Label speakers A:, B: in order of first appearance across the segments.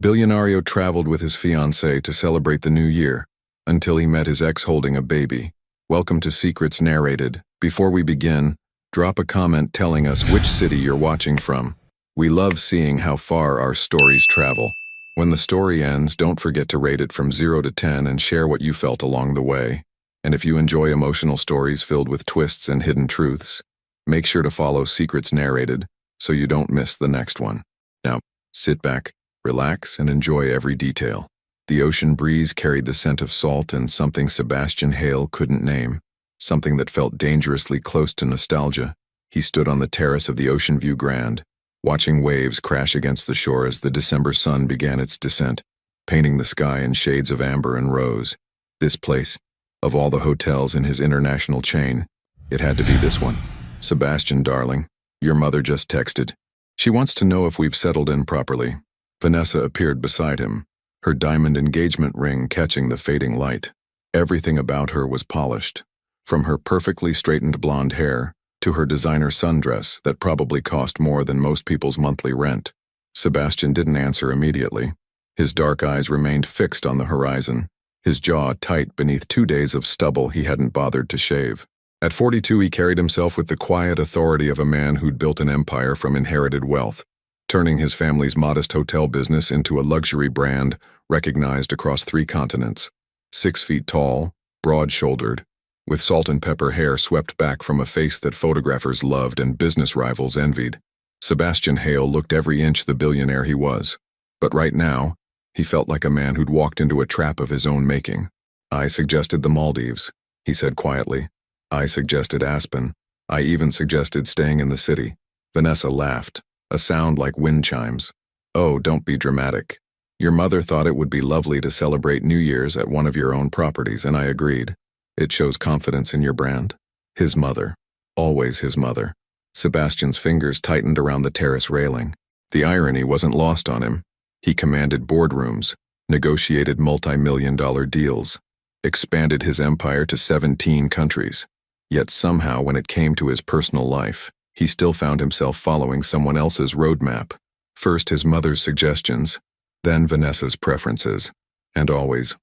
A: Bilionario traveled with his fiancée to celebrate the new year, until he met his ex holding a baby. Welcome to Secrets Narrated. Before we begin, drop a comment telling us which city you're watching from. We love seeing how far our stories travel. When the story ends, don't forget to rate it from 0 to 10 and share what you felt along the way. And if you enjoy emotional stories filled with twists and hidden truths, make sure to follow Secrets Narrated so you don't miss the next one. Now, sit back, relax, and enjoy every detail. The ocean breeze carried the scent of salt and something Sebastian Hale couldn't name, something that felt dangerously close to nostalgia. He stood on the terrace of the Ocean View Grand, watching waves crash against the shore as the December sun began its descent, painting the sky in shades of amber and rose. This place, of all the hotels in his international chain, it had to be this one. Sebastian, darling, your mother just texted. She wants to know if we've settled in properly. Vanessa appeared beside him, her diamond engagement ring catching the fading light. Everything about her was polished, from her perfectly straightened blonde hair to her designer sundress that probably cost more than most people's monthly rent. Sebastian didn't answer immediately. His dark eyes remained fixed on the horizon, his jaw tight beneath 2 days of stubble he hadn't bothered to shave. At 42, he carried himself with the quiet authority of a man who'd built an empire from inherited wealth, turning his family's modest hotel business into a luxury brand recognized across 3 continents. 6 feet tall, broad-shouldered, with salt and pepper hair swept back from a face that photographers loved and business rivals envied. Sebastian Hale looked every inch the billionaire he was. But right now, he felt like a man who'd walked into a trap of his own making. I suggested the Maldives, he said quietly. I suggested Aspen. I even suggested staying in the city. Vanessa laughed, a sound like wind chimes. Oh, don't be dramatic. Your mother thought it would be lovely to celebrate New Year's at one of your own properties, and I agreed. It shows confidence in your brand. His mother. Always his mother. Sebastian's fingers tightened around the terrace railing. The irony wasn't lost on him. He commanded boardrooms, negotiated multi-million-dollar deals, expanded his empire to 17 countries. Yet somehow, when it came to his personal life, he still found himself following someone else's roadmap. First his mother's suggestions, then Vanessa's preferences, and always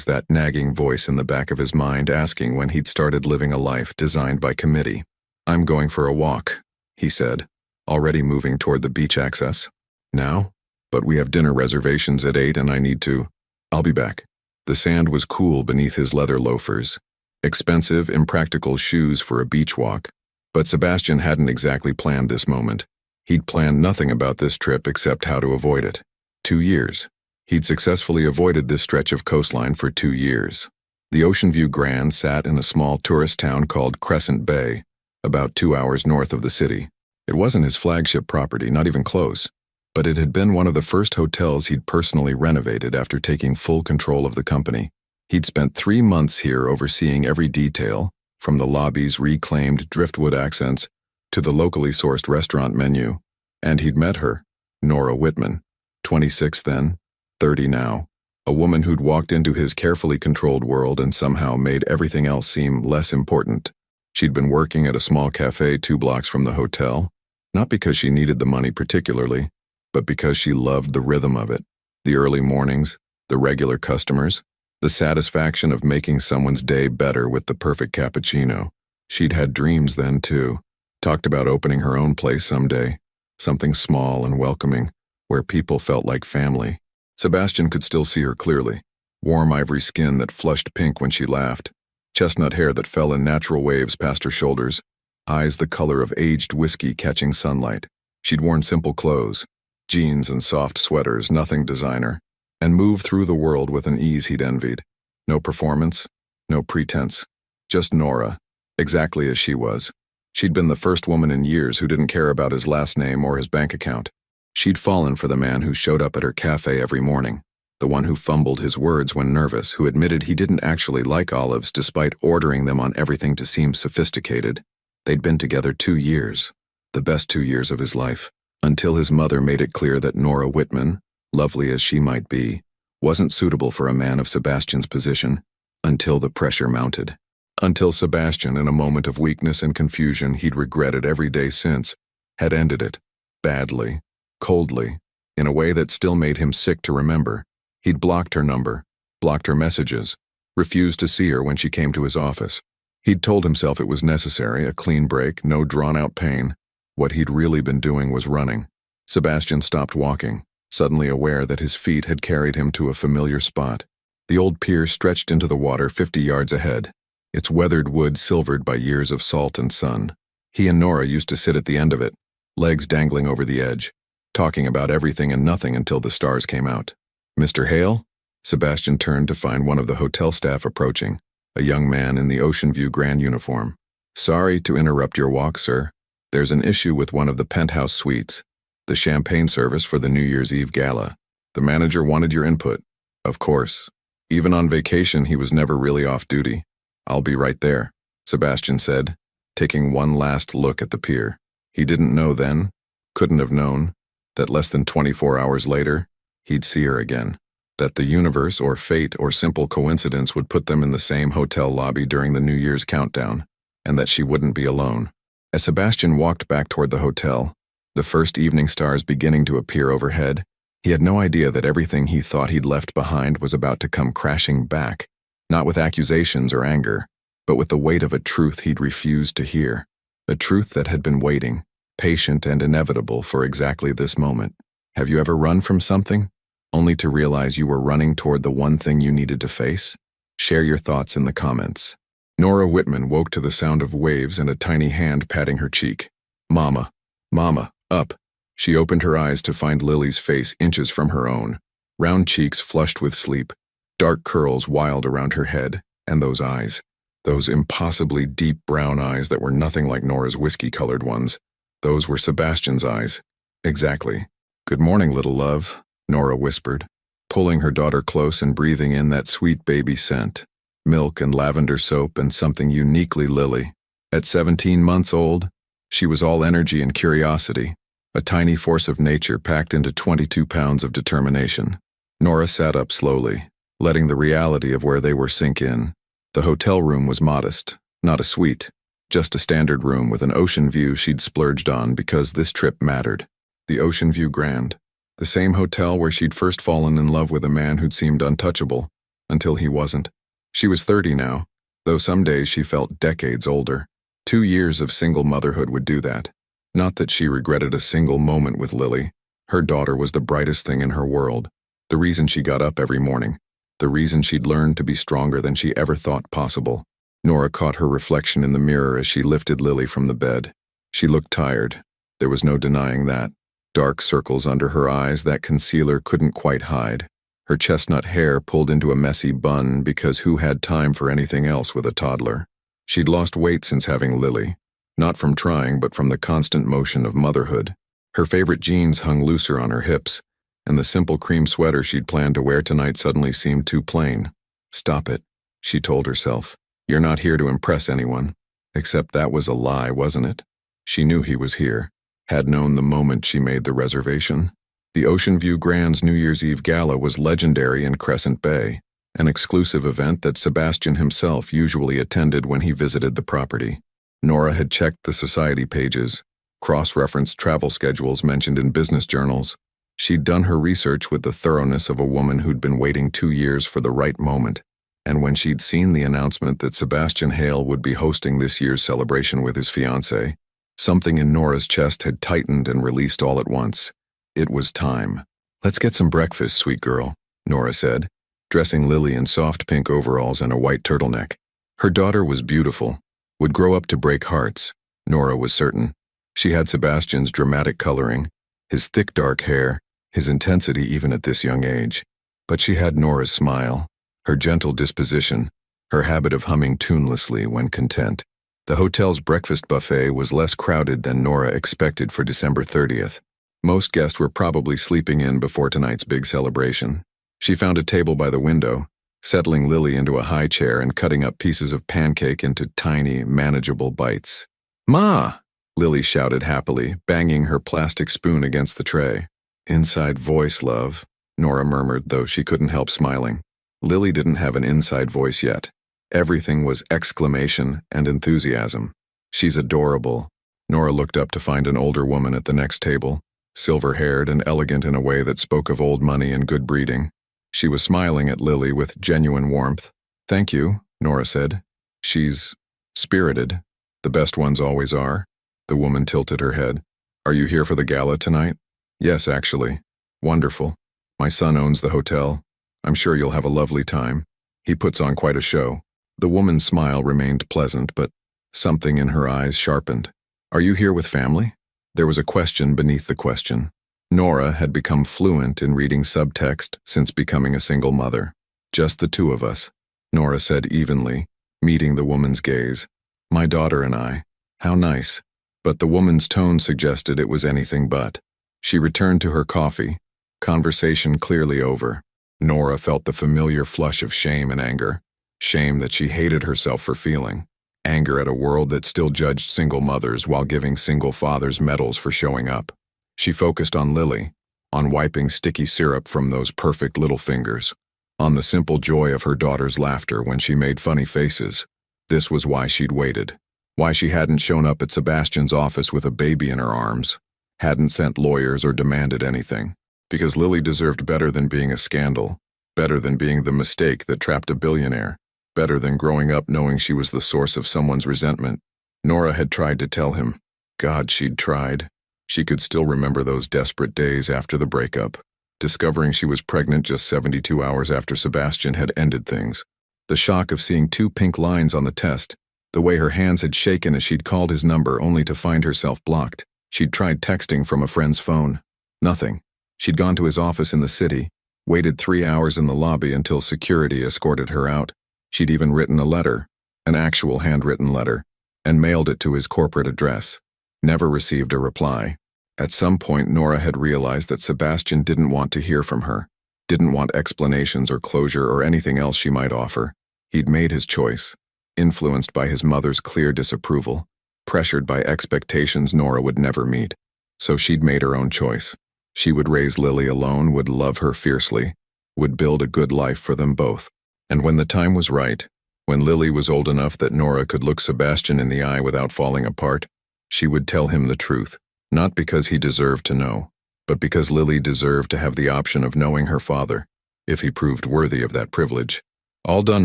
A: that nagging voice in the back of his mind asking when he'd started living a life designed by committee. I'm going for a walk, he said, already moving toward the beach access. Now? But we have dinner reservations at 8 and I need to. I'll be back. The sand was cool beneath his leather loafers, expensive, impractical shoes for a beach walk. But Sebastian hadn't exactly planned this moment. He'd planned nothing about this trip except how to avoid it. 2 years. He'd successfully avoided this stretch of coastline for 2 years. The Ocean View Grand sat in a small tourist town called Crescent Bay, about 2 hours north of the city. It wasn't his flagship property, not even close, but it had been one of the first hotels he'd personally renovated after taking full control of the company. He'd spent 3 months here overseeing every detail, from the lobby's reclaimed driftwood accents to the locally sourced restaurant menu. And he'd met her, Nora Whitman, 26 then, 30 now, a woman who'd walked into his carefully controlled world and somehow made everything else seem less important. She'd been working at a small cafe 2 blocks from the hotel, not because she needed the money particularly, but because she loved the rhythm of it. The early mornings, the regular customers, the satisfaction of making someone's day better with the perfect cappuccino. She'd had dreams then, too. Talked about opening her own place someday, something small and welcoming, where people felt like family. Sebastian could still see her clearly. Warm ivory skin that flushed pink when she laughed, chestnut hair that fell in natural waves past her shoulders, eyes the color of aged whiskey catching sunlight. She'd worn simple clothes, jeans and soft sweaters, nothing designer, and moved through the world with an ease he'd envied. No performance, no pretense, just Nora, exactly as she was. She'd been the first woman in years who didn't care about his last name or his bank account. She'd fallen for the man who showed up at her cafe every morning, the one who fumbled his words when nervous, who admitted he didn't actually like olives despite ordering them on everything to seem sophisticated. They'd been together 2 years, the best 2 years of his life, until his mother made it clear that Nora Whitman, lovely as she might be, wasn't suitable for a man of Sebastian's position, until the pressure mounted. Until Sebastian, in a moment of weakness and confusion he'd regretted every day since, had ended it, badly, coldly, in a way that still made him sick to remember. He'd blocked her number, blocked her messages, refused to see her when she came to his office. He'd told himself it was necessary, a clean break, no drawn-out pain. What he'd really been doing was running. Sebastian stopped walking, suddenly aware that his feet had carried him to a familiar spot. The old pier stretched into the water 50 yards ahead, its weathered wood silvered by years of salt and sun. He and Nora used to sit at the end of it, legs dangling over the edge, talking about everything and nothing until the stars came out. "Mr. Hale?" Sebastian turned to find one of the hotel staff approaching, a young man in the Ocean View Grand uniform. "Sorry to interrupt your walk, sir. There's an issue with one of the penthouse suites, the champagne service for the New Year's Eve gala. The manager wanted your input." Of course. Even on vacation, he was never really off duty. "I'll be right there," Sebastian said, taking one last look at the pier. He didn't know then, couldn't have known, that less than 24 hours later, he'd see her again. That the universe or fate or simple coincidence would put them in the same hotel lobby during the New Year's countdown, and that she wouldn't be alone. As Sebastian walked back toward the hotel, the first evening stars beginning to appear overhead, he had no idea that everything he thought he'd left behind was about to come crashing back, not with accusations or anger, but with the weight of a truth he'd refused to hear, a truth that had been waiting, patient and inevitable for exactly this moment. Have you ever run from something, only to realize you were running toward the one thing you needed to face? Share your thoughts in the comments. Nora Whitman woke to the sound of waves and a tiny hand patting her cheek. "Mama, Mama, up." She opened her eyes to find Lily's face inches from her own, round cheeks flushed with sleep, dark curls wild around her head, and those eyes. Those impossibly deep brown eyes that were nothing like Nora's whiskey-colored ones. Those were Sebastian's eyes. Exactly. "Good morning, little love," Nora whispered, pulling her daughter close and breathing in that sweet baby scent. Milk and lavender soap and something uniquely Lily. At 17 months old, she was all energy and curiosity, a tiny force of nature packed into 22 pounds of determination. Nora sat up slowly, letting the reality of where they were sink in. The hotel room was modest, not a suite, just a standard room with an ocean view she'd splurged on because this trip mattered. The Ocean View Grand, the same hotel where she'd first fallen in love with a man who'd seemed untouchable, until he wasn't. She was 30 now, though some days she felt decades older. 2 years of single motherhood would do that. Not that she regretted a single moment with Lily. Her daughter was the brightest thing in her world, the reason she got up every morning, the reason she'd learned to be stronger than she ever thought possible. Nora caught her reflection in the mirror as she lifted Lily from the bed. She looked tired. There was no denying that. Dark circles under her eyes that concealer couldn't quite hide. Her chestnut hair pulled into a messy bun because who had time for anything else with a toddler? She'd lost weight since having Lily, not from trying but from the constant motion of motherhood. Her favorite jeans hung looser on her hips, and the simple cream sweater she'd planned to wear tonight suddenly seemed too plain. "Stop it," she told herself. "You're not here to impress anyone." Except that was a lie, wasn't it? She knew he was here, had known the moment she made the reservation. The Ocean View Grand's New Year's Eve gala was legendary in Crescent Bay, an exclusive event that Sebastian himself usually attended when he visited the property. Nora had checked the society pages, cross-referenced travel schedules mentioned in business journals. She'd done her research with the thoroughness of a woman who'd been waiting 2 years for the right moment, and when she'd seen the announcement that Sebastian Hale would be hosting this year's celebration with his fiancée, something in Nora's chest had tightened and released all at once. It was time. "Let's get some breakfast, sweet girl," Nora said, dressing Lily in soft pink overalls and a white turtleneck. Her daughter was beautiful, would grow up to break hearts, Nora was certain. She had Sebastian's dramatic coloring, his thick dark hair, his intensity even at this young age. But she had Nora's smile, her gentle disposition, her habit of humming tunelessly when content. The hotel's breakfast buffet was less crowded than Nora expected for December 30th. Most guests were probably sleeping in before tonight's big celebration. She found a table by the window, settling Lily into a high chair and cutting up pieces of pancake into tiny, manageable bites. "Ma!" Lily shouted happily, banging her plastic spoon against the tray. "Inside voice, love," Nora murmured, though she couldn't help smiling. Lily didn't have an inside voice yet. Everything was exclamation and enthusiasm. "She's adorable." Nora looked up to find an older woman at the next table, silver-haired and elegant in a way that spoke of old money and good breeding. She was smiling at Lily with genuine warmth. "Thank you," Nora said. "She's spirited. The best ones always are." The woman tilted her head. "Are you here for the gala tonight?" "Yes, actually." "Wonderful. My son owns the hotel. I'm sure you'll have a lovely time. He puts on quite a show." The woman's smile remained pleasant, but something in her eyes sharpened. "Are you here with family?" There was a question beneath the question. Nora had become fluent in reading subtext since becoming a single mother. "Just the two of us," Nora said evenly, meeting the woman's gaze. "My daughter and I. How nice." But the woman's tone suggested it was anything but. She returned to her coffee, conversation clearly over. Nora felt the familiar flush of shame and anger. Shame that she hated herself for feeling. Anger at a world that still judged single mothers while giving single fathers medals for showing up. She focused on Lily, on wiping sticky syrup from those perfect little fingers, on the simple joy of her daughter's laughter when she made funny faces. This was why she'd waited. Why she hadn't shown up at Sebastian's office with a baby in her arms, hadn't sent lawyers or demanded anything. Because Lily deserved better than being a scandal, better than being the mistake that trapped a billionaire, better than growing up knowing she was the source of someone's resentment. Nora had tried to tell him. God, she'd tried. She could still remember those desperate days after the breakup, discovering she was pregnant just 72 hours after Sebastian had ended things. The shock of seeing 2 pink lines on the test, the way her hands had shaken as she'd called his number only to find herself blocked. She'd tried texting from a friend's phone. Nothing. She'd gone to his office in the city, waited 3 hours in the lobby until security escorted her out. She'd even written a letter, an actual handwritten letter, and mailed it to his corporate address. Never received a reply. At some point, Nora had realized that Sebastian didn't want to hear from her, didn't want explanations or closure or anything else she might offer. He'd made his choice, influenced by his mother's clear disapproval, pressured by expectations Nora would never meet. So she'd made her own choice. She would raise Lily alone, would love her fiercely, would build a good life for them both. And when the time was right, when Lily was old enough that Nora could look Sebastian in the eye without falling apart, she would tell him the truth, not because he deserved to know, but because Lily deserved to have the option of knowing her father, if he proved worthy of that privilege. "All done,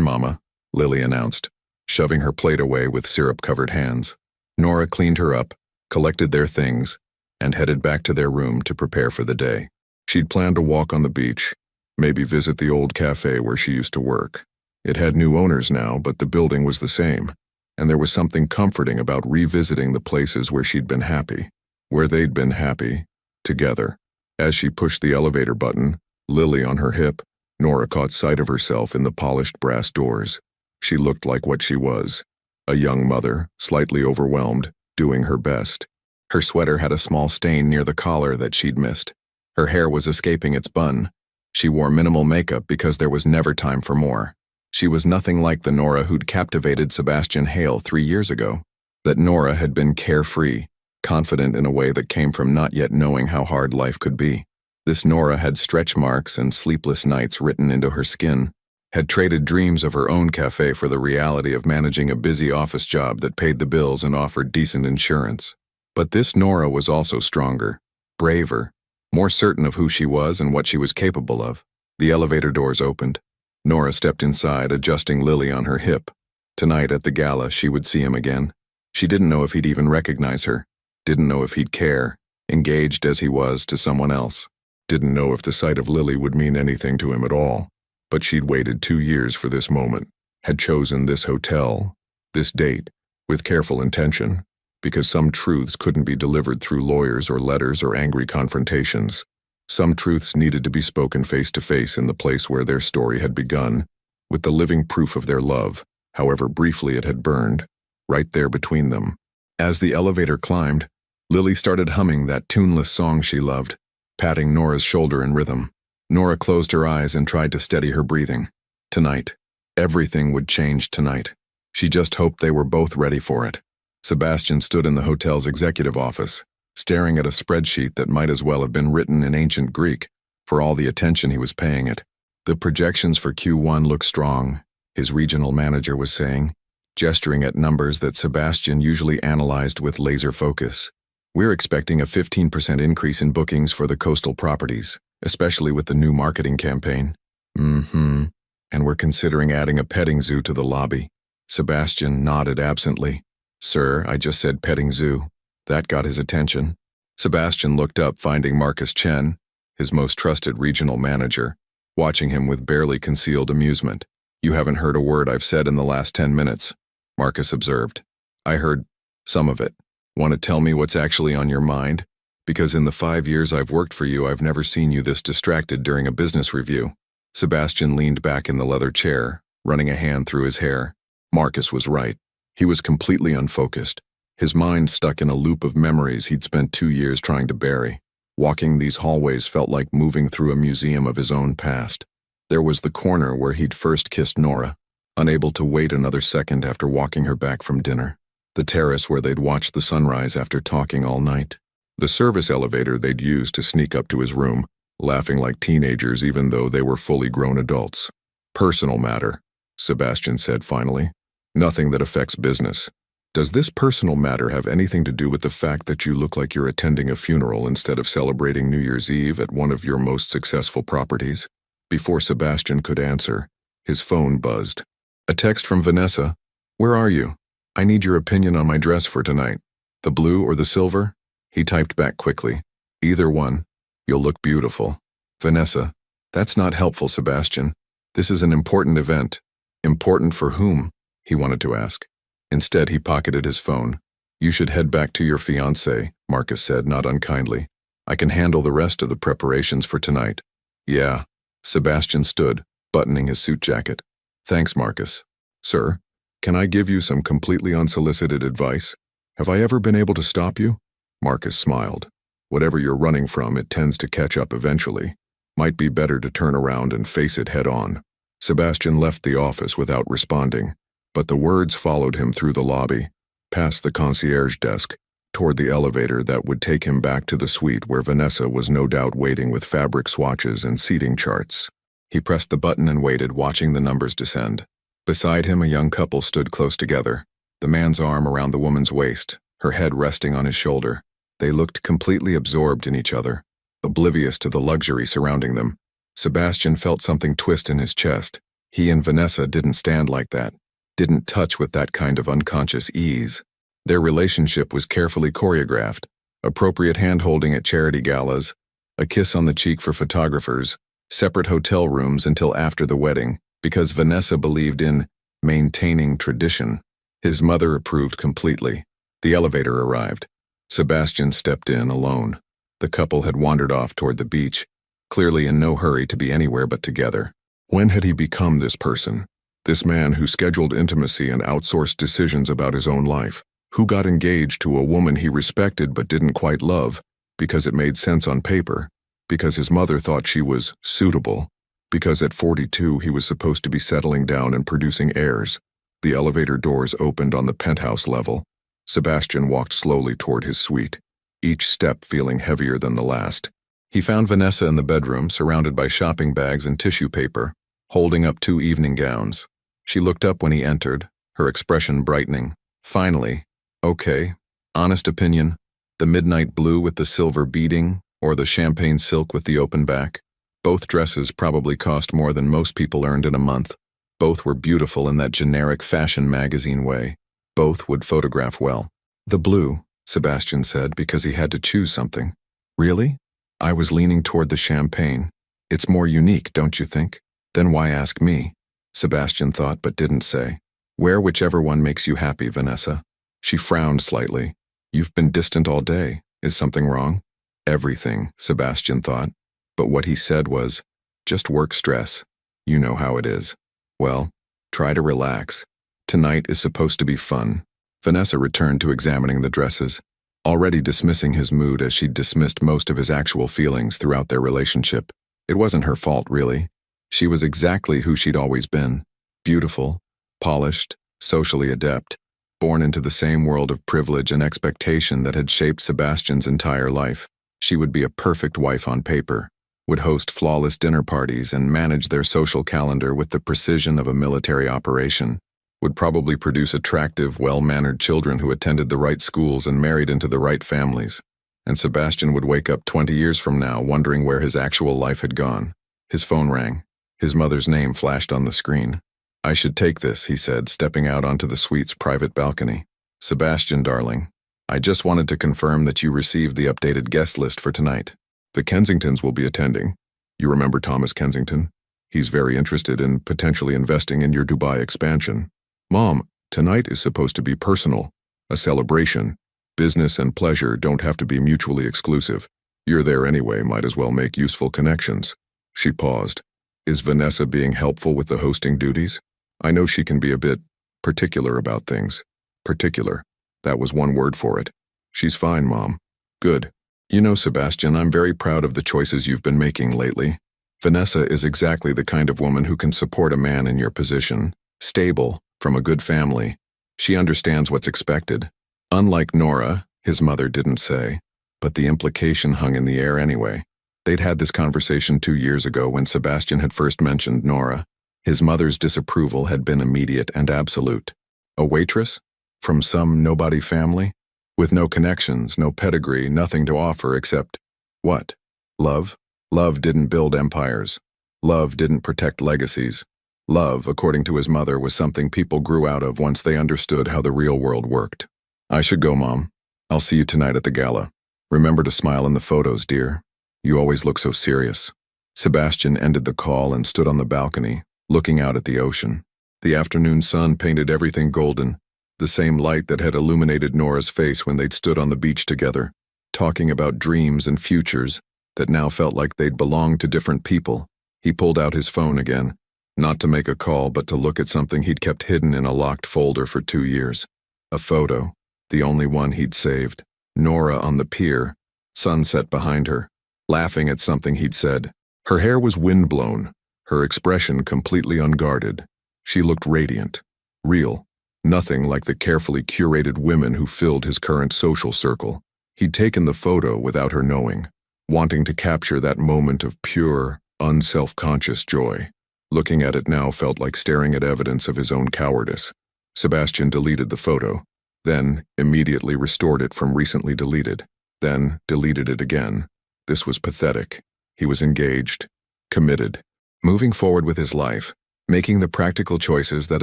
A: Mama," Lily announced, shoving her plate away with syrup-covered hands. Nora cleaned her up, collected their things, and headed back to their room to prepare for the day. She'd planned a walk on the beach, maybe visit the old cafe where she used to work. It had new owners now, but the building was the same, and there was something comforting about revisiting the places where she'd been happy, where they'd been happy, together. As she pushed the elevator button, Lily on her hip, Nora caught sight of herself in the polished brass doors. She looked like what she was, a young mother, slightly overwhelmed, doing her best. Her sweater had a small stain near the collar that she'd missed. Her hair was escaping its bun. She wore minimal makeup because there was never time for more. She was nothing like the Nora who'd captivated Sebastian Hale 3 years ago. That Nora had been carefree, confident in a way that came from not yet knowing how hard life could be. This Nora had stretch marks and sleepless nights written into her skin, had traded dreams of her own cafe for the reality of managing a busy office job that paid the bills and offered decent insurance. But this Nora was also stronger, braver, more certain of who she was and what she was capable of. The elevator doors opened. Nora stepped inside, adjusting Lily on her hip. Tonight at the gala, she would see him again. She didn't know if he'd even recognize her, didn't know if he'd care, engaged as he was to someone else. Didn't know if the sight of Lily would mean anything to him at all. But she'd waited 2 years for this moment, had chosen this hotel, this date, with careful intention, because some truths couldn't be delivered through lawyers or letters or angry confrontations. Some truths needed to be spoken face to face in the place where their story had begun, with the living proof of their love, however briefly it had burned, right there between them. As the elevator climbed, Lily started humming that tuneless song she loved, patting Nora's shoulder in rhythm. Nora closed her eyes and tried to steady her breathing. Tonight. Everything would change tonight. She just hoped they were both ready for it. Sebastian stood in the hotel's executive office, staring at a spreadsheet that might as well have been written in ancient Greek, for all the attention he was paying it. The projections for Q1 look strong, his regional manager was saying, gesturing at numbers that Sebastian usually analyzed with laser focus. We're expecting a 15% increase in bookings for the coastal properties, especially with the new marketing campaign. And we're considering adding a petting zoo to the lobby. Sebastian nodded absently. Sir, I just said petting zoo. That got his attention. Sebastian looked up, finding Marcus Chen, his most trusted regional manager, watching him with barely concealed amusement. You haven't heard a word I've said in the last 10 minutes, Marcus observed. I heard some of it. Want to tell me what's actually on your mind? Because in the 5 years I've worked for you, I've never seen you this distracted during a business review. Sebastian leaned back in the leather chair, running a hand through his hair. Marcus was right. He was completely unfocused, his mind stuck in a loop of memories he'd spent 2 years trying to bury. Walking these hallways felt like moving through a museum of his own past. There was the corner where he'd first kissed Nora, unable to wait another second after walking her back from dinner. The terrace where they'd watched the sunrise after talking all night. The service elevator they'd used to sneak up to his room, laughing like teenagers even though they were fully grown adults. Personal matter, Sebastian said finally. Nothing that affects business. Does this personal matter have anything to do with the fact that you look like you're attending a funeral instead of celebrating New Year's Eve at one of your most successful properties? Before Sebastian could answer, his phone buzzed. A text from Vanessa. Where are you? I need your opinion on my dress for tonight. The blue or the silver? He typed back quickly. Either one. You'll look beautiful. Vanessa. That's not helpful, Sebastian. This is an important event. Important for whom? He wanted to ask. Instead, he pocketed his phone. You should head back to your fiancée, Marcus said, not unkindly. I can handle the rest of the preparations for tonight. Yeah. Sebastian stood, buttoning his suit jacket. Thanks, Marcus. Sir, can I give you some completely unsolicited advice? Have I ever been able to stop you? Marcus smiled. Whatever you're running from, it tends to catch up eventually. Might be better to turn around and face it head on. Sebastian left the office without responding, but the words followed him through the lobby, past the concierge desk, toward the elevator that would take him back to the suite where Vanessa was no doubt waiting with fabric swatches and seating charts. He pressed the button and waited, watching the numbers descend. Beside him, a young couple stood close together, the man's arm around the woman's waist, her head resting on his shoulder. They looked completely absorbed in each other, oblivious to the luxury surrounding them. Sebastian felt something twist in his chest. He and Vanessa didn't stand like that, didn't touch with that kind of unconscious ease. Their relationship was carefully choreographed, appropriate hand-holding at charity galas, a kiss on the cheek for photographers, separate hotel rooms until after the wedding, because Vanessa believed in maintaining tradition. His mother approved completely. The elevator arrived. Sebastian stepped in alone. The couple had wandered off toward the beach, clearly in no hurry to be anywhere but together. When had he become this person? This man who scheduled intimacy and outsourced decisions about his own life, who got engaged to a woman he respected but didn't quite love, because it made sense on paper, because his mother thought she was suitable, because at 42 he was supposed to be settling down and producing heirs. The elevator doors opened on the penthouse level. Sebastian walked slowly toward his suite, each step feeling heavier than the last. He found Vanessa in the bedroom, surrounded by shopping bags and tissue paper, holding up 2 evening gowns. She looked up when he entered, her expression brightening. Finally, okay, honest opinion, the midnight blue with the silver beading, or the champagne silk with the open back. Both dresses probably cost more than most people earned in a month. Both were beautiful in that generic fashion magazine way. Both would photograph well. The blue, Sebastian said, because he had to choose something. Really? I was leaning toward the champagne. It's more unique, don't you think? Then why ask me? Sebastian thought but didn't say. Wear whichever one makes you happy, Vanessa. She frowned slightly. You've been distant all day. Is something wrong? Everything, Sebastian thought. But what he said was, just work stress. You know how it is. Well, try to relax. Tonight is supposed to be fun. Vanessa returned to examining the dresses, already dismissing his mood as she'd dismissed most of his actual feelings throughout their relationship. It wasn't her fault, really. She was exactly who she'd always been. Beautiful, polished, socially adept, born into the same world of privilege and expectation that had shaped Sebastian's entire life. She would be a perfect wife on paper, would host flawless dinner parties and manage their social calendar with the precision of a military operation. would probably produce attractive, well-mannered children who attended the right schools and married into the right families. And Sebastian would wake up 20 years from now wondering where his actual life had gone. His phone rang. His mother's name flashed on the screen. "I should take this," he said, stepping out onto the suite's private balcony. "Sebastian, darling, I just wanted to confirm that you received the updated guest list for tonight. The Kensingtons will be attending. You remember Thomas Kensington? He's very interested in potentially investing in your Dubai expansion. Mom, tonight is supposed to be personal, a celebration. Business and pleasure don't have to be mutually exclusive. You're there anyway, might as well make useful connections." She paused. "Is Vanessa being helpful with the hosting duties? I know she can be a bit particular about things." Particular. That was one word for it. "She's fine, Mom." "Good. You know, Sebastian, I'm very proud of the choices you've been making lately. Vanessa is exactly the kind of woman who can support a man in your position. Stable, from a good family. She understands what's expected. Unlike Nora," his mother didn't say, but the implication hung in the air anyway. They'd had this conversation 2 years ago when Sebastian had first mentioned Nora. His mother's disapproval had been immediate and absolute. A waitress? From some nobody family? With no connections, no pedigree, nothing to offer except, what? Love? Love didn't build empires. Love didn't protect legacies. Love, according to his mother, was something people grew out of once they understood how the real world worked. "I should go, Mom. I'll see you tonight at the gala. Remember to smile in the photos, dear. You always look so serious." Sebastian ended the call and stood on the balcony, looking out at the ocean. The afternoon sun painted everything golden, the same light that had illuminated Nora's face when they'd stood on the beach together, talking about dreams and futures that now felt like they'd belonged to different people. He pulled out his phone again, not to make a call but to look at something he'd kept hidden in a locked folder for 2 years. A photo. The only one he'd saved. Nora on the pier, sunset behind her, laughing at something he'd said. Her hair was windblown, her expression completely unguarded. She looked radiant, real, nothing like the carefully curated women who filled his current social circle. He'd taken the photo without her knowing, wanting to capture that moment of pure, unself-conscious joy. Looking at it now felt like staring at evidence of his own cowardice. Sebastian deleted the photo, then immediately restored it from recently deleted, then deleted it again. This was pathetic. He was engaged, committed, moving forward with his life, making the practical choices that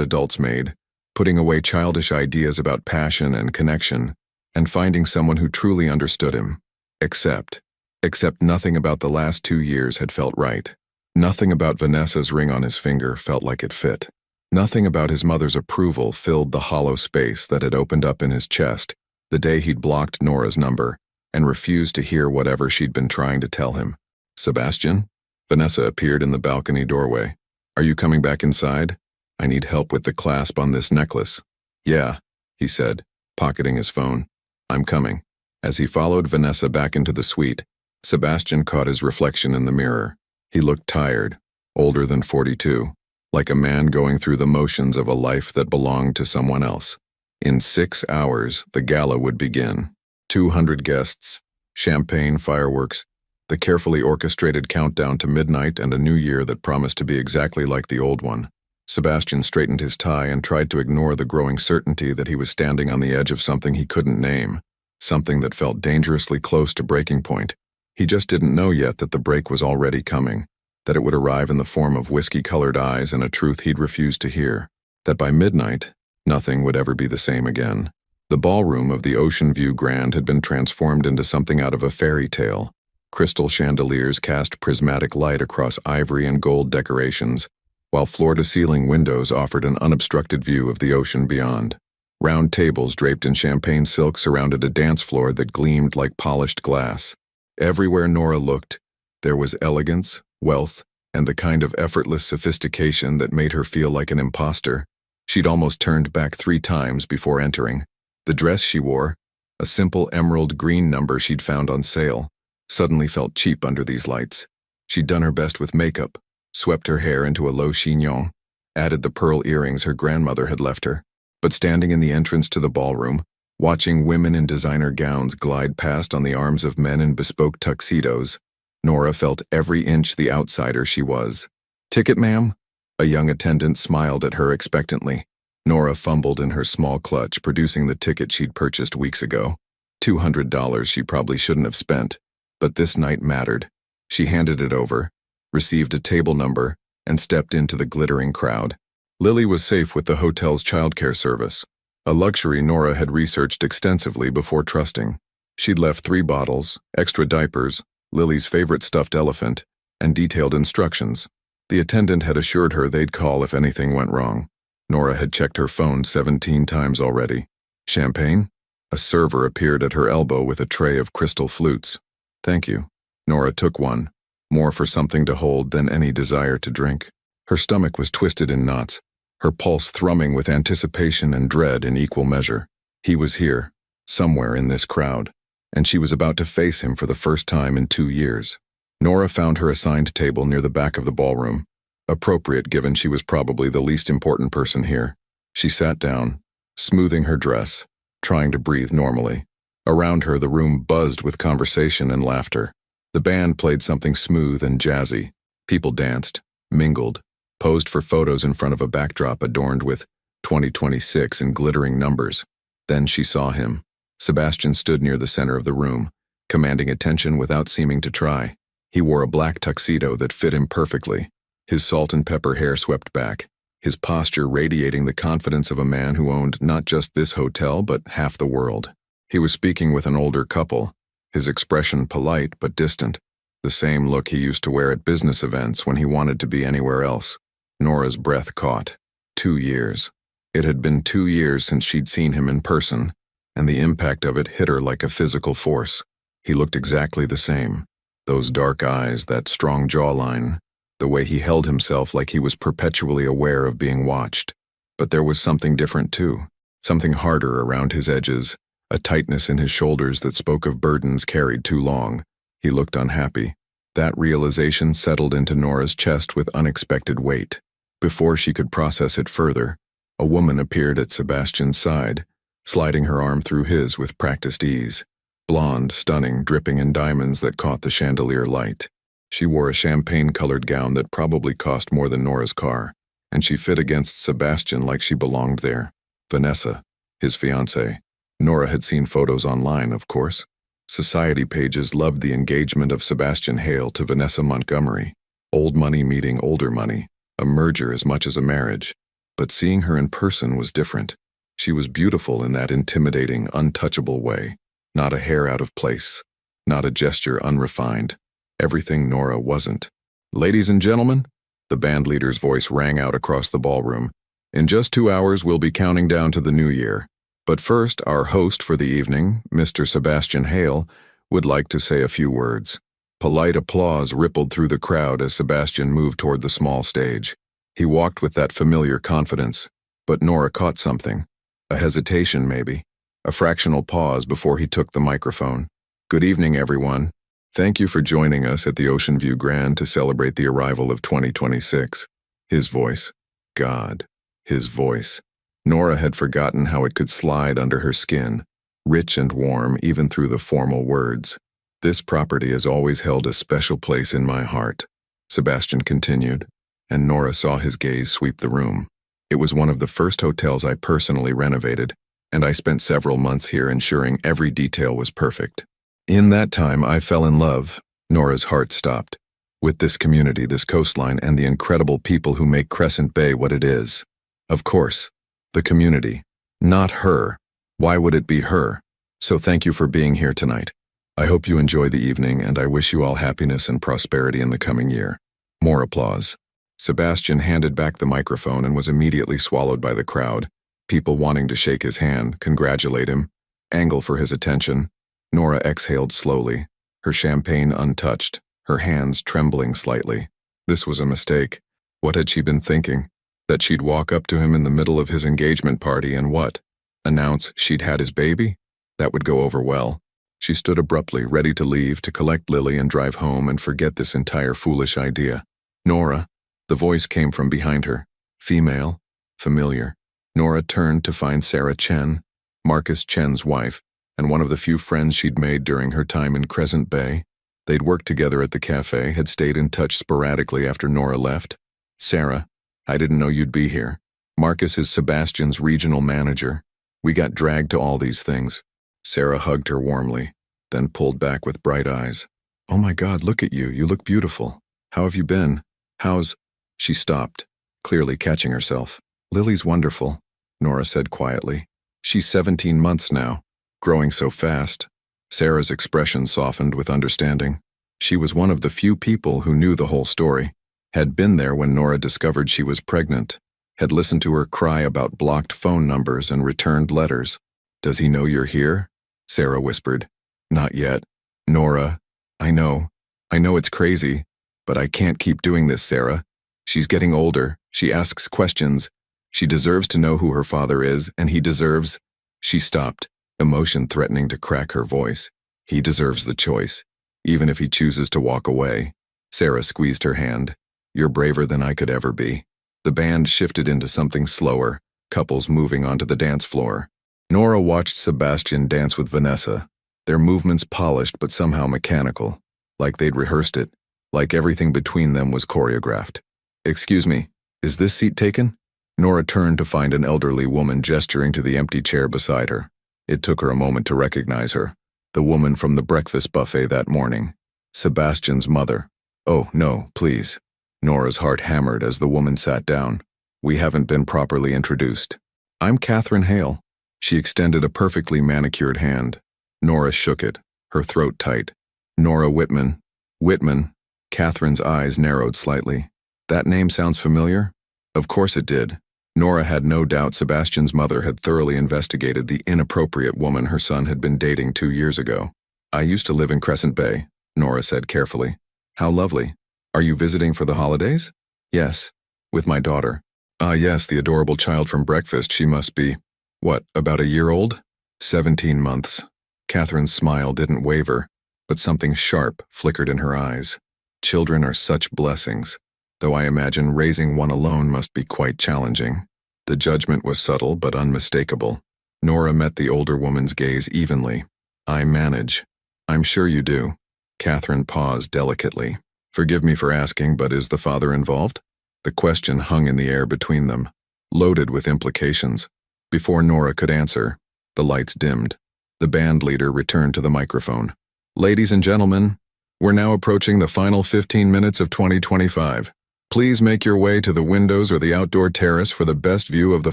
A: adults made, putting away childish ideas about passion and connection, and finding someone who truly understood him. Except nothing about the last 2 years had felt right. Nothing about Vanessa's ring on his finger felt like it fit. Nothing about his mother's approval filled the hollow space that had opened up in his chest the day he'd blocked Nora's number and refused to hear whatever she'd been trying to tell him. "Sebastian?" Vanessa appeared in the balcony doorway. "Are you coming back inside? I need help with the clasp on this necklace." "Yeah," he said, pocketing his phone. "I'm coming." As he followed Vanessa back into the suite, Sebastian caught his reflection in the mirror. He looked tired, older than 42. Like a man going through the motions of a life that belonged to someone else. In 6 hours, the gala would begin. 200 guests, champagne, fireworks, the carefully orchestrated countdown to midnight and a new year that promised to be exactly like the old one. Sebastian straightened his tie and tried to ignore the growing certainty that he was standing on the edge of something he couldn't name, something that felt dangerously close to breaking point. He just didn't know yet that the break was already coming. That it would arrive in the form of whiskey-colored eyes and a truth he'd refused to hear. That by midnight, nothing would ever be the same again. The ballroom of the Ocean View Grand had been transformed into something out of a fairy tale. Crystal chandeliers cast prismatic light across ivory and gold decorations, while floor-to-ceiling windows offered an unobstructed view of the ocean beyond. Round tables draped in champagne silk surrounded a dance floor that gleamed like polished glass. Everywhere Nora looked, there was elegance, wealth, and the kind of effortless sophistication that made her feel like an imposter. She'd almost turned back 3 times before entering. The dress she wore, a simple emerald green number she'd found on sale, suddenly felt cheap under these lights. She'd done her best with makeup, swept her hair into a low chignon, added the pearl earrings her grandmother had left her. But standing in the entrance to the ballroom, watching women in designer gowns glide past on the arms of men in bespoke tuxedos, Nora felt every inch the outsider she was. "Ticket, ma'am?" A young attendant smiled at her expectantly. Nora fumbled in her small clutch, producing the ticket she'd purchased weeks ago. $200 she probably shouldn't have spent, but this night mattered. She handed it over, received a table number, and stepped into the glittering crowd. Lily was safe with the hotel's childcare service, a luxury Nora had researched extensively before trusting. She'd left 3 bottles, extra diapers, Lily's favorite stuffed elephant, and detailed instructions. The attendant had assured her they'd call if anything went wrong. Nora had checked her phone 17 times already. Champagne? A server appeared at her elbow with a tray of crystal flutes. Thank you. Nora took one, more for something to hold than any desire to drink. Her stomach was twisted in knots, her pulse thrumming with anticipation and dread in equal measure. He was here, somewhere in this crowd, and she was about to face him for the first time in 2 years. Nora found her assigned table near the back of the ballroom, appropriate given she was probably the least important person here. She sat down, smoothing her dress, trying to breathe normally. Around her, the room buzzed with conversation and laughter. The band played something smooth and jazzy. People danced, mingled, posed for photos in front of a backdrop adorned with 2026 in glittering numbers. Then she saw him. Sebastian stood near the center of the room, commanding attention without seeming to try. He wore a black tuxedo that fit him perfectly, his salt and pepper hair swept back, his posture radiating the confidence of a man who owned not just this hotel but half the world. He was speaking with an older couple, his expression polite but distant, the same look he used to wear at business events when he wanted to be anywhere else. Nora's breath caught. 2 years. It had been 2 years since she'd seen him in person, and the impact of it hit her like a physical force. He looked exactly the same. Those dark eyes, that strong jawline, the way he held himself like he was perpetually aware of being watched. But there was something different too, something harder around his edges, a tightness in his shoulders that spoke of burdens carried too long. He looked unhappy. That realization settled into Nora's chest with unexpected weight. Before she could process it further, a woman appeared at Sebastian's side, sliding her arm through his with practiced ease. Blonde, stunning, dripping in diamonds that caught the chandelier light. She wore a champagne-colored gown that probably cost more than Nora's car, and she fit against Sebastian like she belonged there. Vanessa, his fiancée. Nora had seen photos online, of course. Society pages loved the engagement of Sebastian Hale to Vanessa Montgomery. Old money meeting older money, a merger as much as a marriage. But seeing her in person was different. She was beautiful in that intimidating, untouchable way. Not a hair out of place. Not a gesture unrefined. Everything Nora wasn't. Ladies and gentlemen, the band leader's voice rang out across the ballroom. In just 2 hours, we'll be counting down to the new year. But first, our host for the evening, Mr. Sebastian Hale, would like to say a few words. Polite applause rippled through the crowd as Sebastian moved toward the small stage. He walked with that familiar confidence, but Nora caught something. A hesitation, maybe. A fractional pause before he took the microphone. Good evening, everyone. Thank you for joining us at the Ocean View Grand to celebrate the arrival of 2026. His voice. God. His voice. Nora had forgotten how it could slide under her skin, rich and warm even through the formal words. This property has always held a special place in my heart, Sebastian continued, and Nora saw his gaze sweep the room. It was one of the first hotels I personally renovated, and I spent several months here ensuring every detail was perfect. In that time, I fell in love. Nora's heart stopped. With this community, this coastline, and the incredible people who make Crescent Bay what it is. Of course, the community. Not her. Why would it be her? So thank you for being here tonight. I hope you enjoy the evening, and I wish you all happiness and prosperity in the coming year. More applause. Sebastian handed back the microphone and was immediately swallowed by the crowd. People wanting to shake his hand, congratulate him, angle for his attention. Nora exhaled slowly, her champagne untouched, her hands trembling slightly. This was a mistake. What had she been thinking? That she'd walk up to him in the middle of his engagement party and what? Announce she'd had his baby? That would go over well. She stood abruptly, ready to leave, to collect Lily and drive home and forget this entire foolish idea. Nora. The voice came from behind her. Female. Familiar. Nora turned to find Sarah Chen, Marcus Chen's wife, and one of the few friends she'd made during her time in Crescent Bay. They'd worked together at the cafe, had stayed in touch sporadically after Nora left. Sarah, I didn't know you'd be here. Marcus is Sebastian's regional manager. We got dragged to all these things. Sarah hugged her warmly, then pulled back with bright eyes. Oh my God, look at you. You look beautiful. How have you been? How's... She stopped, clearly catching herself. Lily's wonderful, Nora said quietly. She's 17 months now, growing so fast. Sarah's expression softened with understanding. She was one of the few people who knew the whole story, had been there when Nora discovered she was pregnant, had listened to her cry about blocked phone numbers and returned letters. Does he know you're here? Sarah whispered. Not yet. Nora, I know it's crazy, but I can't keep doing this, Sarah. She's getting older, she asks questions. She deserves to know who her father is, and he deserves... She stopped, emotion threatening to crack her voice. He deserves the choice, even if he chooses to walk away. Sarah squeezed her hand. You're braver than I could ever be. The band shifted into something slower, couples moving onto the dance floor. Nora watched Sebastian dance with Vanessa, their movements polished but somehow mechanical, like they'd rehearsed it, like everything between them was choreographed. Excuse me, is this seat taken? Nora turned to find an elderly woman gesturing to the empty chair beside her. It took her a moment to recognize her, the woman from the breakfast buffet that morning, Sebastian's mother. Oh, no, please. Nora's heart hammered as the woman sat down. We haven't been properly introduced. I'm Catherine Hale. She extended a perfectly manicured hand. Nora shook it, her throat tight. Nora Whitman. Whitman. Catherine's eyes narrowed slightly. That name sounds familiar? Of course it did. Nora had no doubt Sebastian's mother had thoroughly investigated the inappropriate woman her son had been dating 2 years ago. I used to live in Crescent Bay, Nora said carefully. How lovely. Are you visiting for the holidays? Yes. With my daughter. Ah yes, the adorable child from breakfast. She must be, what, about a year old? 17 months. Catherine's smile didn't waver, but something sharp flickered in her eyes. Children are such blessings, though I imagine raising one alone must be quite challenging. The judgment was subtle but unmistakable. Nora met the older woman's gaze evenly. I manage. I'm sure you do. Catherine paused delicately. Forgive me for asking, but is the father involved? The question hung in the air between them, loaded with implications. Before Nora could answer, the lights dimmed. The band leader returned to the microphone. Ladies and gentlemen, we're now approaching the final 15 minutes of 2025. Please make your way to the windows or the outdoor terrace for the best view of the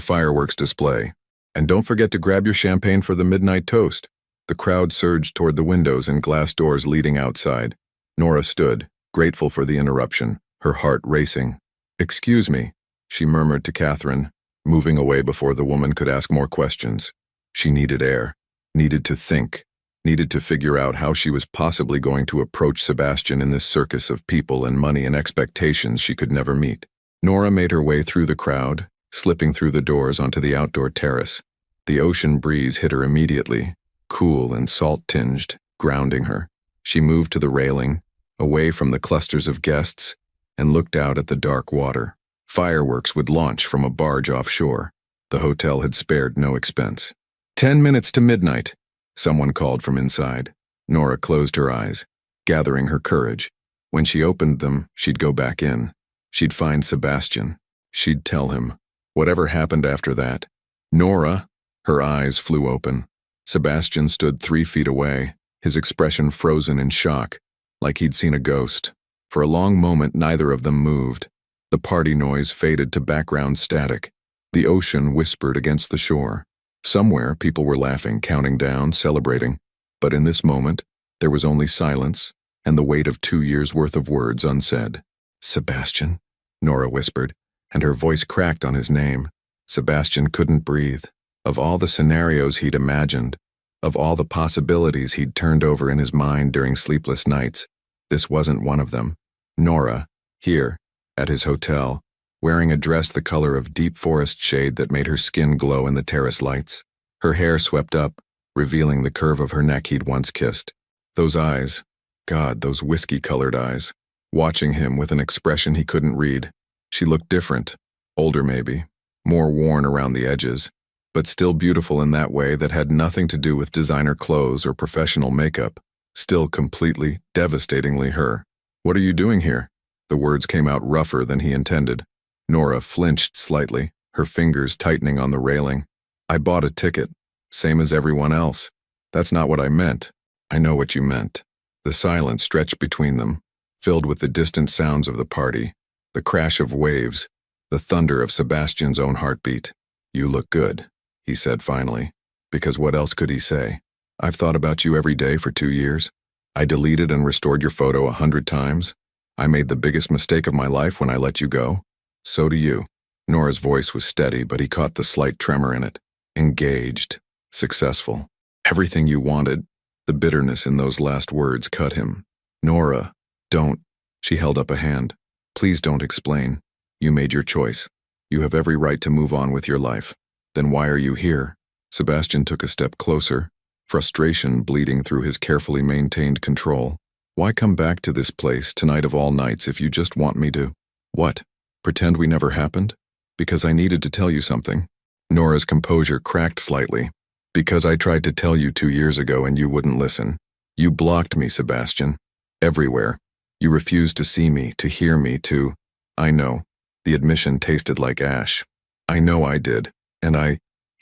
A: fireworks display. And don't forget to grab your champagne for the midnight toast. The crowd surged toward the windows and glass doors leading outside. Nora stood, grateful for the interruption, her heart racing. Excuse me, she murmured to Catherine, moving away before the woman could ask more questions. She needed air, needed to think, needed to figure out how she was possibly going to approach Sebastian in this circus of people and money and expectations she could never meet. Nora made her way through the crowd, slipping through the doors onto the outdoor terrace. The ocean breeze hit her immediately, cool and salt-tinged, grounding her. She moved to the railing, away from the clusters of guests, and looked out at the dark water. Fireworks would launch from a barge offshore. The hotel had spared no expense. 10 minutes to midnight, someone called from inside. Nora closed her eyes, gathering her courage. When she opened them, she'd go back in. She'd find Sebastian. She'd tell him. Whatever happened after that. Nora, her eyes flew open. Sebastian stood 3 feet away, his expression frozen in shock, like he'd seen a ghost. For a long moment, neither of them moved. The party noise faded to background static. The ocean whispered against the shore. Somewhere, people were laughing, counting down, celebrating. But in this moment, there was only silence and the weight of 2 years' worth of words unsaid. Sebastian, Nora whispered, and her voice cracked on his name. Sebastian couldn't breathe. Of all the scenarios he'd imagined, of all the possibilities he'd turned over in his mind during sleepless nights, this wasn't one of them. Nora, here, at his hotel, wearing a dress the color of deep forest shade that made her skin glow in the terrace lights. Her hair swept up, revealing the curve of her neck he'd once kissed. Those eyes, God, those whiskey-colored eyes, watching him with an expression he couldn't read. She looked different, older maybe, more worn around the edges, but still beautiful in that way that had nothing to do with designer clothes or professional makeup. Still completely, devastatingly her. What are you doing here? The words came out rougher than he intended. Nora flinched slightly, her fingers tightening on the railing. I bought a ticket, same as everyone else. That's not what I meant. I know what you meant. The silence stretched between them, filled with the distant sounds of the party, the crash of waves, the thunder of Sebastian's own heartbeat. You look good, he said finally, because what else could he say? I've thought about you every day for 2 years. I deleted and restored your photo 100 times. I made the biggest mistake of my life when I let you go. So do you. Nora's voice was steady, but he caught the slight tremor in it. Engaged. Successful. Everything you wanted. The bitterness in those last words cut him. Nora, don't. She held up a hand. Please don't explain. You made your choice. You have every right to move on with your life. Then why are you here? Sebastian took a step closer, frustration bleeding through his carefully maintained control. Why come back to this place tonight of all nights if you just want me to? What? Pretend we never happened? Because I needed to tell you something. Nora's composure cracked slightly. Because I tried to tell you 2 years ago and you wouldn't listen. You blocked me, Sebastian. Everywhere. You refused to see me, to hear me, to... I know. The admission tasted like ash. I know I did. And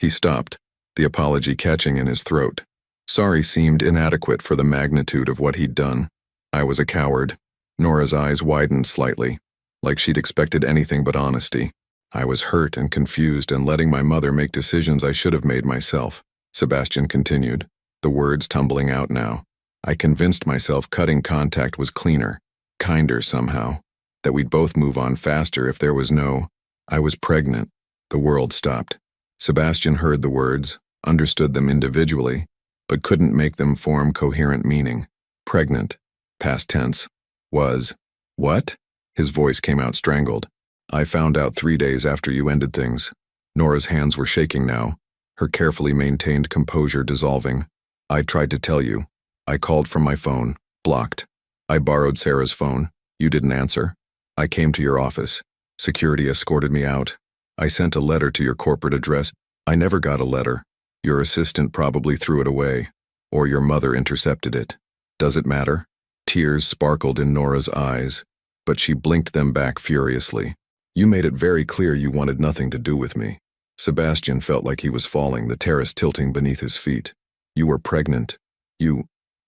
A: He stopped, the apology catching in his throat. Sorry seemed inadequate for the magnitude of what he'd done. I was a coward. Nora's eyes widened slightly, like she'd expected anything but honesty. I was hurt and confused and letting my mother make decisions I should have made myself. Sebastian continued, the words tumbling out now. I convinced myself cutting contact was cleaner, kinder somehow, that we'd both move on faster if there was no... I was pregnant. The world stopped. Sebastian heard the words, understood them individually, but couldn't make them form coherent meaning. Pregnant, past tense, was... What? His voice came out strangled. I found out 3 days after you ended things. Nora's hands were shaking now, her carefully maintained composure dissolving. I tried to tell you. I called from my phone, blocked. I borrowed Sarah's phone. You didn't answer. I came to your office. Security escorted me out. I sent a letter to your corporate address. I never got a letter. Your assistant probably threw it away, or your mother intercepted it. Does it matter? Tears sparkled in Nora's eyes, but she blinked them back furiously. You made it very clear you wanted nothing to do with me. Sebastian felt like he was falling, the terrace tilting beneath his feet. You were pregnant.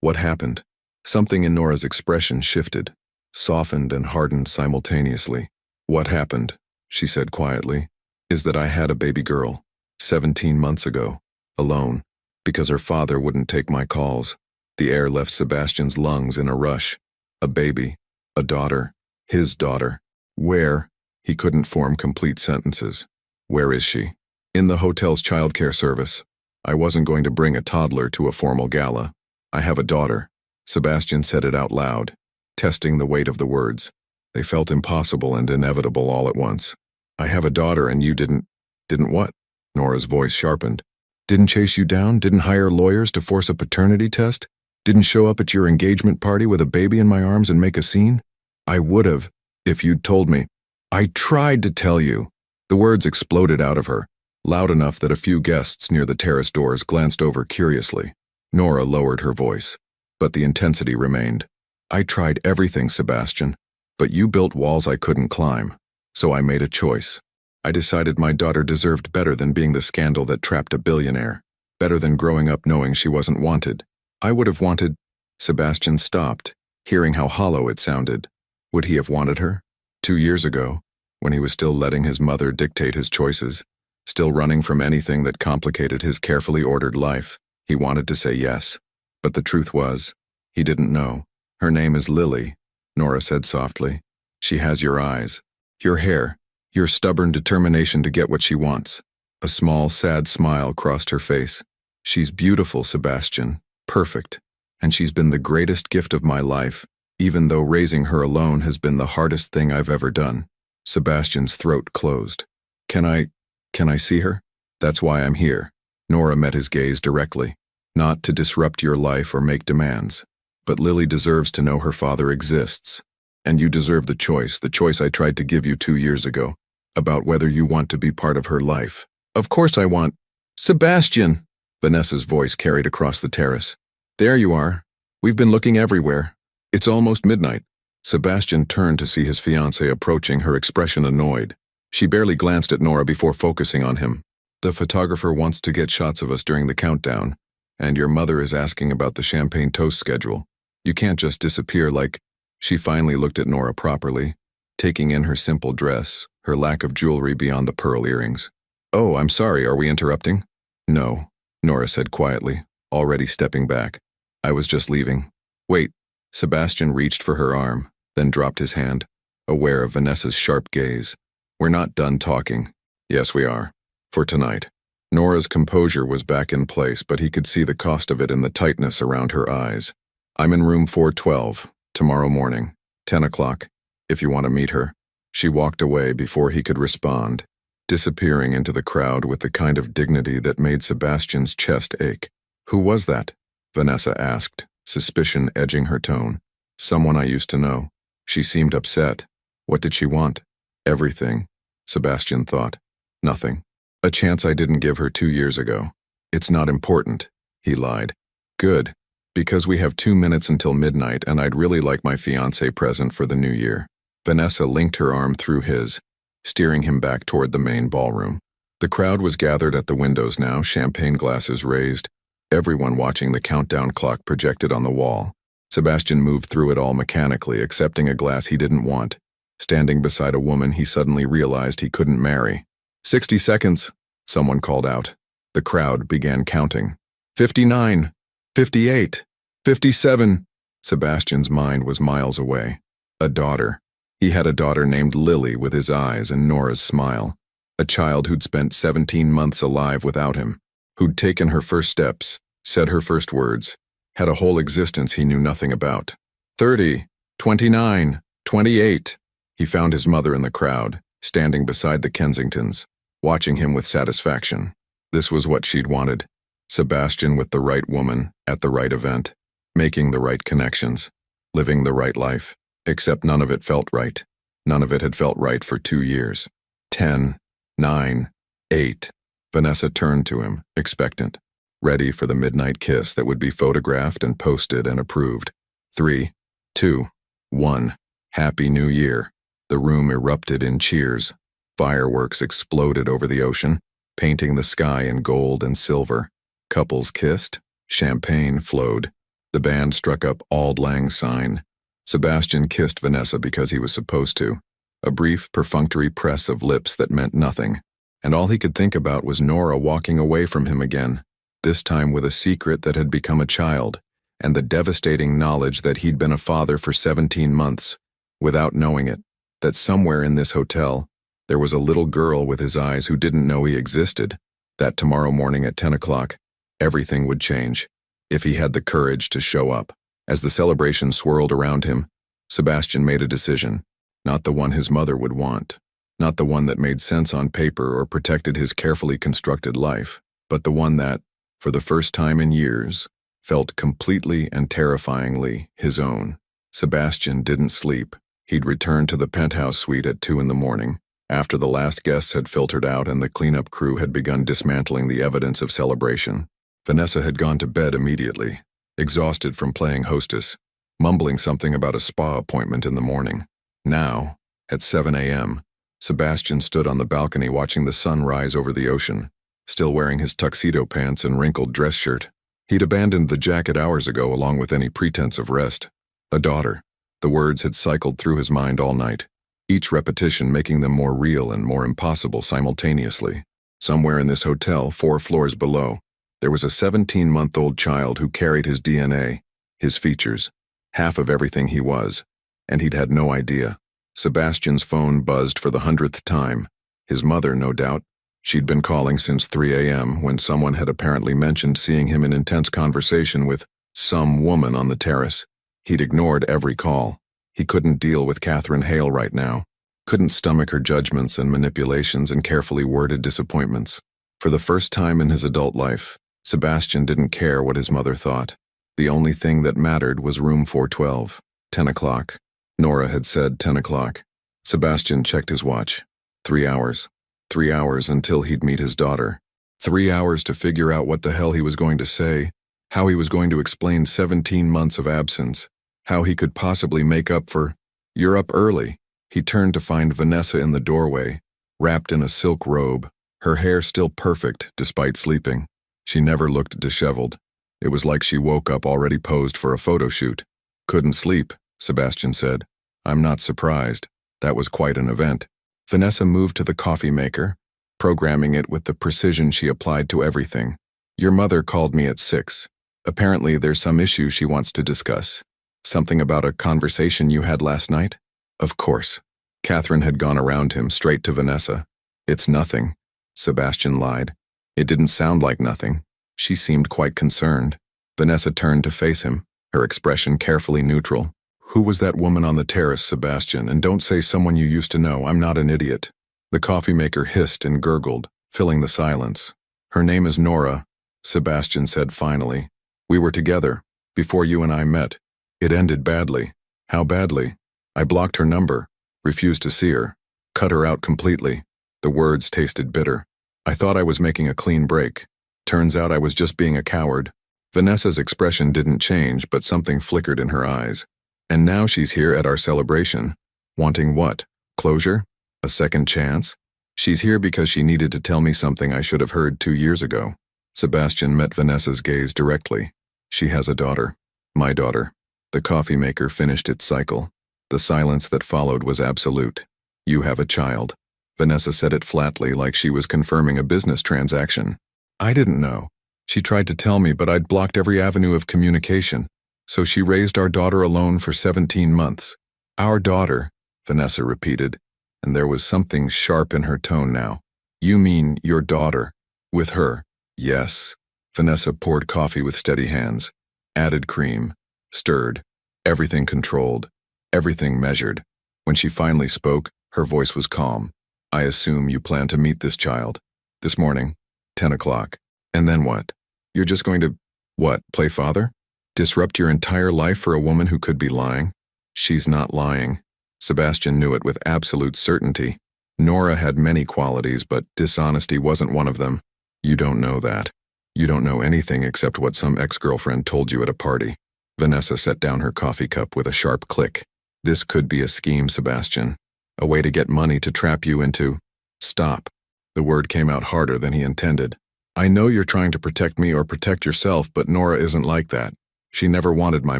A: What happened? Something in Nora's expression shifted, softened and hardened simultaneously. What happened, she said quietly, is that I had a baby girl, 17 months ago, alone, because her father wouldn't take my calls. The air left Sebastian's lungs in a rush. A baby, a daughter, his daughter. Where? He couldn't form complete sentences. Where is she? In the hotel's childcare service. I wasn't going to bring a toddler to a formal gala. I have a daughter. Sebastian said it out loud, testing the weight of the words. They felt impossible and inevitable all at once. I have a daughter and you didn't what? Nora's voice sharpened. Didn't chase you down? Didn't hire lawyers to force a paternity test? Didn't show up at your engagement party with a baby in my arms and make a scene? I would have, if you'd told me. I tried to tell you. The words exploded out of her, loud enough that a few guests near the terrace doors glanced over curiously. Nora lowered her voice, but the intensity remained. I tried everything, Sebastian, but you built walls I couldn't climb, so I made a choice. I decided my daughter deserved better than being the scandal that trapped a billionaire, better than growing up knowing she wasn't wanted. I would have wanted... Sebastian stopped, hearing how hollow it sounded. Would he have wanted her? 2 years ago, when he was still letting his mother dictate his choices, still running from anything that complicated his carefully ordered life. He wanted to say yes, but the truth was, he didn't know. Her name is Lily, Nora said softly. She has your eyes, your hair, your stubborn determination to get what she wants. A small, sad smile crossed her face. She's beautiful, Sebastian, perfect, and she's been the greatest gift of my life, even though raising her alone has been the hardest thing I've ever done. Sebastian's throat closed. Can I see her? That's why I'm here. Nora met his gaze directly. Not to disrupt your life or make demands, but Lily deserves to know her father exists. And you deserve the choice I tried to give you 2 years ago, about whether you want to be part of her life. Of course I want... Sebastian! Vanessa's voice carried across the terrace. There you are. We've been looking everywhere. It's almost midnight. Sebastian turned to see his fiancée approaching, her expression annoyed. She barely glanced at Nora before focusing on him. "The photographer wants to get shots of us during the countdown, and your mother is asking about the champagne toast schedule. You can't just disappear like—" She finally looked at Nora properly, taking in her simple dress, her lack of jewelry beyond the pearl earrings. "Oh, I'm sorry, are we interrupting?" "No," Nora said quietly, already stepping back. "I was just leaving." "Wait." Sebastian reached for her arm, then dropped his hand, aware of Vanessa's sharp gaze. "We're not done talking." "Yes, we are. For tonight." Nora's composure was back in place, but he could see the cost of it in the tightness around her eyes. "I'm in room 412, tomorrow morning, 10 o'clock, if you want to meet her." She walked away before he could respond, disappearing into the crowd with the kind of dignity that made Sebastian's chest ache. "Who was that?" Vanessa asked, suspicion edging her tone. "Someone I used to know." She seemed upset. What did she want? Everything, Sebastian thought. Nothing. A chance I didn't give her 2 years ago. "It's not important," he lied. "Good, because we have 2 minutes until midnight and I'd really like my fiancé present for the new year." Vanessa linked her arm through his, steering him back toward the main ballroom. The crowd was gathered at the windows now, champagne glasses raised, everyone watching the countdown clock projected on the wall. Sebastian moved through it all mechanically, accepting a glass he didn't want, standing beside a woman he suddenly realized he couldn't marry. 60 seconds, someone called out. The crowd began counting. 59, 58, 57. Sebastian's mind was miles away. A daughter. He had a daughter named Lily with his eyes and Nora's smile. A child who'd spent 17 months alive without him, who'd taken her first steps, said her first words, had a whole existence he knew nothing about. 30, 29, 28. He found his mother in the crowd, standing beside the Kensingtons, watching him with satisfaction. This was what she'd wanted. Sebastian with the right woman, at the right event, making the right connections, living the right life, except none of it felt right. None of it had felt right for 2 years. 10, 9, 8. Vanessa turned to him, expectant, ready for the midnight kiss that would be photographed and posted and approved. 3, 2, 1. Happy New Year. The room erupted in cheers. Fireworks exploded over the ocean, painting the sky in gold and silver. Couples kissed. Champagne flowed. The band struck up Auld Lang Syne. Sebastian kissed Vanessa because he was supposed to. A brief, perfunctory press of lips that meant nothing. And all he could think about was Nora walking away from him again, this time with a secret that had become a child, and the devastating knowledge that he'd been a father for 17 months, without knowing it, that somewhere in this hotel, there was a little girl with his eyes who didn't know he existed, that tomorrow morning at 10 o'clock, everything would change, if he had the courage to show up. As the celebration swirled around him, Sebastian made a decision, not the one his mother would want, not the one that made sense on paper or protected his carefully constructed life, but the one that, for the first time in years, felt completely and terrifyingly his own. Sebastian didn't sleep. He'd returned to the penthouse suite at 2 in the morning, after the last guests had filtered out and the cleanup crew had begun dismantling the evidence of celebration. Vanessa had gone to bed immediately, exhausted from playing hostess, mumbling something about a spa appointment in the morning. Now, at 7 a.m., Sebastian stood on the balcony watching the sun rise over the ocean, still wearing his tuxedo pants and wrinkled dress shirt. He'd abandoned the jacket hours ago along with any pretense of rest. A daughter. The words had cycled through his mind all night, each repetition making them more real and more impossible simultaneously. Somewhere in this hotel, 4 floors below, there was a 17-month-old child who carried his DNA, his features, half of everything he was, and he'd had no idea. Sebastian's phone buzzed for the 100th time. His mother, no doubt. She'd been calling since 3 a.m. when someone had apparently mentioned seeing him in intense conversation with some woman on the terrace. He'd ignored every call. He couldn't deal with Catherine Hale right now. Couldn't stomach her judgments and manipulations and carefully worded disappointments. For the first time in his adult life, Sebastian didn't care what his mother thought. The only thing that mattered was room 412, 10 o'clock. Nora had said 10 o'clock. Sebastian checked his watch. 3 hours. 3 hours until he'd meet his daughter. 3 hours to figure out what the hell he was going to say, how he was going to explain 17 months of absence, how he could possibly make up for, "You're up early." He turned to find Vanessa in the doorway, wrapped in a silk robe, her hair still perfect despite sleeping. She never looked disheveled. It was like she woke up already posed for a photo shoot. Couldn't sleep, Sebastian said. I'm not surprised. That was quite an event. Vanessa moved to the coffee maker, programming it with the precision she applied to everything. Your mother called me at 6. Apparently there's some issue she wants to discuss. Something about a conversation you had last night? Of course. Catherine had gone around him straight to Vanessa. It's nothing. Sebastian lied. It didn't sound like nothing. She seemed quite concerned. Vanessa turned to face him, her expression carefully neutral. Who was that woman on the terrace, Sebastian? And don't say someone you used to know. I'm not an idiot. The coffee maker hissed and gurgled, filling the silence. Her name is Nora, Sebastian said finally. We were together, before you and I met. It ended badly. How badly? I blocked her number, refused to see her, cut her out completely. The words tasted bitter. I thought I was making a clean break. Turns out I was just being a coward. Vanessa's expression didn't change, but something flickered in her eyes. And now she's here at our celebration. Wanting what? Closure? A second chance? She's here because she needed to tell me something I should have heard 2 years ago. Sebastian met Vanessa's gaze directly. She has a daughter. My daughter. The coffee maker finished its cycle. The silence that followed was absolute. You have a child. Vanessa said it flatly, like she was confirming a business transaction. I didn't know. She tried to tell me, but I'd blocked every avenue of communication. So she raised our daughter alone for 17 months. Our daughter, Vanessa repeated, and there was something sharp in her tone now. You mean your daughter? With her? Yes. Vanessa poured coffee with steady hands, added cream, stirred, everything controlled, everything measured. When she finally spoke, her voice was calm. I assume you plan to meet this child. This morning, 10 o'clock. And then what? You're just going to, what, play father? Disrupt your entire life for a woman who could be lying? She's not lying. Sebastian knew it with absolute certainty. Nora had many qualities, but dishonesty wasn't one of them. You don't know that. You don't know anything except what some ex-girlfriend told you at a party. Vanessa set down her coffee cup with a sharp click. This could be a scheme, Sebastian. A way to get money to trap you into. Stop. The word came out harder than he intended. I know you're trying to protect me or protect yourself, but Nora isn't like that. She never wanted my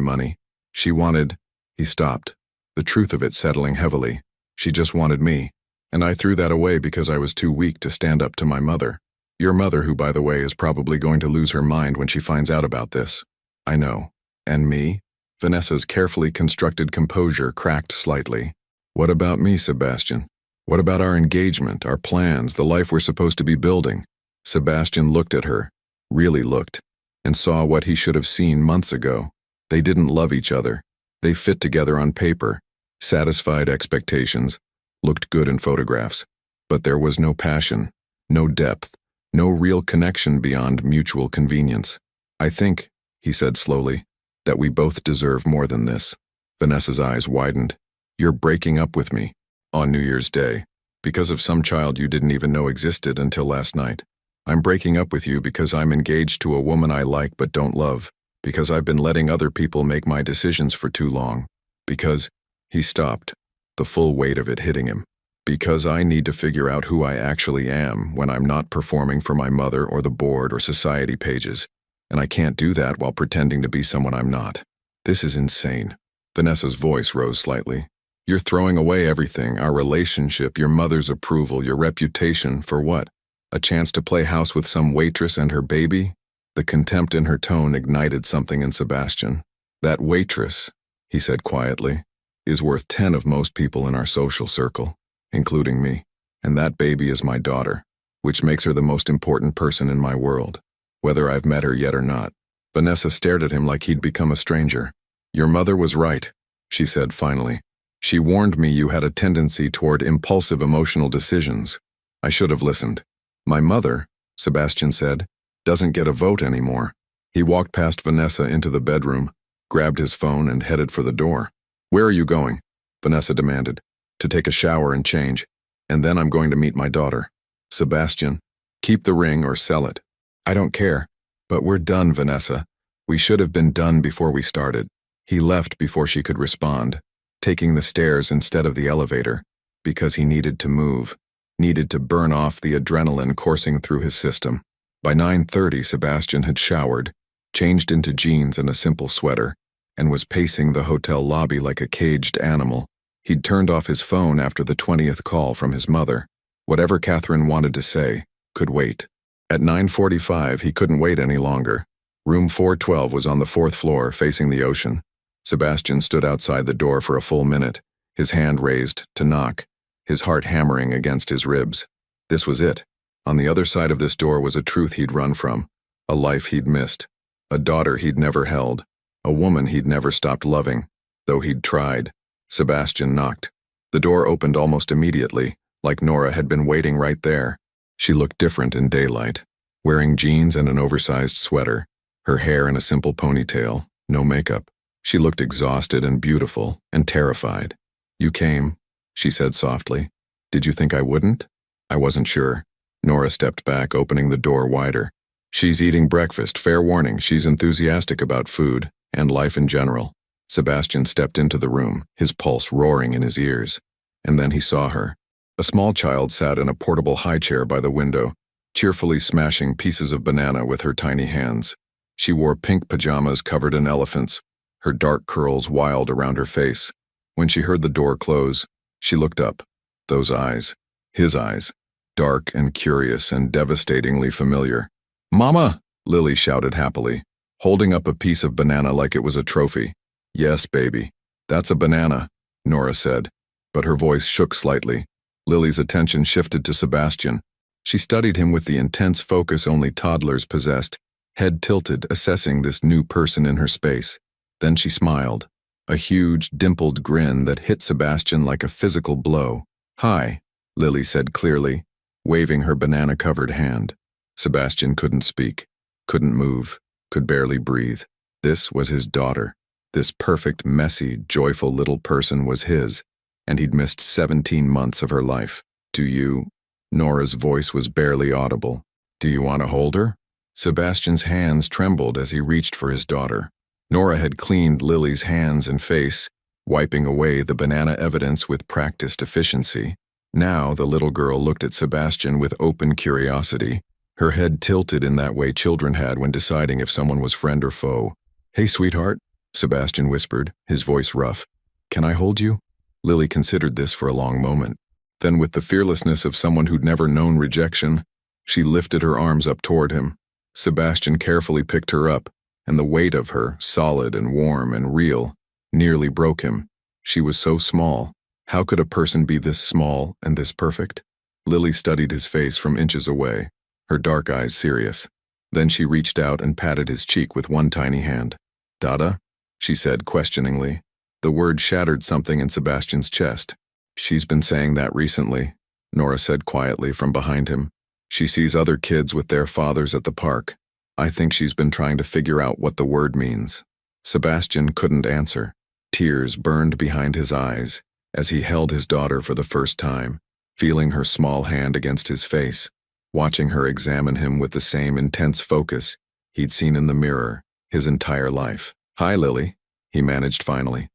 A: money. She wanted... He stopped, the truth of it settling heavily. She just wanted me, and I threw that away because I was too weak to stand up to my mother. Your mother, who, by the way, is probably going to lose her mind when she finds out about this. I know. And me? Vanessa's carefully constructed composure cracked slightly. What about me, Sebastian? What about our engagement, our plans, the life we're supposed to be building? Sebastian looked at her, really looked, and saw what he should have seen months ago. They didn't love each other. They fit together on paper, satisfied expectations, looked good in photographs. But there was no passion, no depth, no real connection beyond mutual convenience. I think, he said slowly, that we both deserve more than this. Vanessa's eyes widened. You're breaking up with me, on New Year's Day, because of some child you didn't even know existed until last night. I'm breaking up with you because I'm engaged to a woman I like but don't love, because I've been letting other people make my decisions for too long, because... He stopped, the full weight of it hitting him. Because I need to figure out who I actually am when I'm not performing for my mother or the board or society pages, and I can't do that while pretending to be someone I'm not. This is insane. Vanessa's voice rose slightly. You're throwing away everything, our relationship, your mother's approval, your reputation, for what? A chance to play house with some waitress and her baby? The contempt in her tone ignited something in Sebastian. That waitress, he said quietly, is worth 10 of most people in our social circle, including me. And that baby is my daughter, which makes her the most important person in my world, whether I've met her yet or not. Vanessa stared at him like he'd become a stranger. Your mother was right, she said finally. She warned me you had a tendency toward impulsive emotional decisions. I should have listened. My mother, Sebastian said, doesn't get a vote anymore. He walked past Vanessa into the bedroom, grabbed his phone and headed for the door. Where are you going? Vanessa demanded. To take a shower and change, and then I'm going to meet my daughter. Sebastian, keep the ring or sell it. I don't care. But we're done, Vanessa. We should have been done before we started. He left before she could respond, taking the stairs instead of the elevator, because he needed to move. needed to burn off the adrenaline coursing through his system. By 9:30, Sebastian had showered, changed into jeans and a simple sweater, and was pacing the hotel lobby like a caged animal. He'd turned off his phone after the 20th call from his mother. Whatever Catherine wanted to say could wait. At 9:45, he couldn't wait any longer. Room 412 was on the 4th floor, facing the ocean. Sebastian stood outside the door for a full minute, his hand raised to knock, his heart hammering against his ribs. This was it. On the other side of this door was a truth he'd run from, a life he'd missed, a daughter he'd never held, a woman he'd never stopped loving, though he'd tried. Sebastian knocked. The door opened almost immediately, like Nora had been waiting right there. She looked different in daylight, wearing jeans and an oversized sweater, her hair in a simple ponytail, no makeup. She looked exhausted and beautiful and terrified. "You came," she said softly. "Did you think I wouldn't?" "I wasn't sure." Nora stepped back, opening the door wider. "She's eating breakfast, fair warning, she's enthusiastic about food and life in general." Sebastian stepped into the room, his pulse roaring in his ears. And then he saw her. A small child sat in a portable high chair by the window, cheerfully smashing pieces of banana with her tiny hands. She wore pink pajamas covered in elephants, her dark curls wild around her face. When she heard the door close, she looked up. Those eyes, his eyes, dark and curious and devastatingly familiar. "Mama!" Lily shouted happily, holding up a piece of banana like it was a trophy. "Yes, baby. That's a banana," Nora said, but her voice shook slightly. Lily's attention shifted to Sebastian. She studied him with the intense focus only toddlers possessed, head tilted, assessing this new person in her space. Then she smiled, a huge, dimpled grin that hit Sebastian like a physical blow. "Hi," Lily said clearly, waving her banana-covered hand. Sebastian couldn't speak, couldn't move, could barely breathe. This was his daughter. This perfect, messy, joyful little person was his, and he'd missed 17 months of her life. "Do you?" Nora's voice was barely audible. "Do you want to hold her?" Sebastian's hands trembled as he reached for his daughter. Nora had cleaned Lily's hands and face, wiping away the banana evidence with practiced efficiency. Now the little girl looked at Sebastian with open curiosity, her head tilted in that way children had when deciding if someone was friend or foe. "Hey, sweetheart," Sebastian whispered, his voice rough. "Can I hold you?" Lily considered this for a long moment. Then, with the fearlessness of someone who'd never known rejection, she lifted her arms up toward him. Sebastian carefully picked her up, and the weight of her, solid and warm and real, nearly broke him. She was so small. How could a person be this small and this perfect? Lily studied his face from inches away, her dark eyes serious. Then she reached out and patted his cheek with one tiny hand. "Dada?" she said questioningly. The word shattered something in Sebastian's chest. "She's been saying that recently," Nora said quietly from behind him. "She sees other kids with their fathers at the park. I think she's been trying to figure out what the word means." Sebastian couldn't answer. Tears burned behind his eyes as he held his daughter for the first time, feeling her small hand against his face, watching her examine him with the same intense focus he'd seen in the mirror his entire life. "Hi, Lily," he managed finally.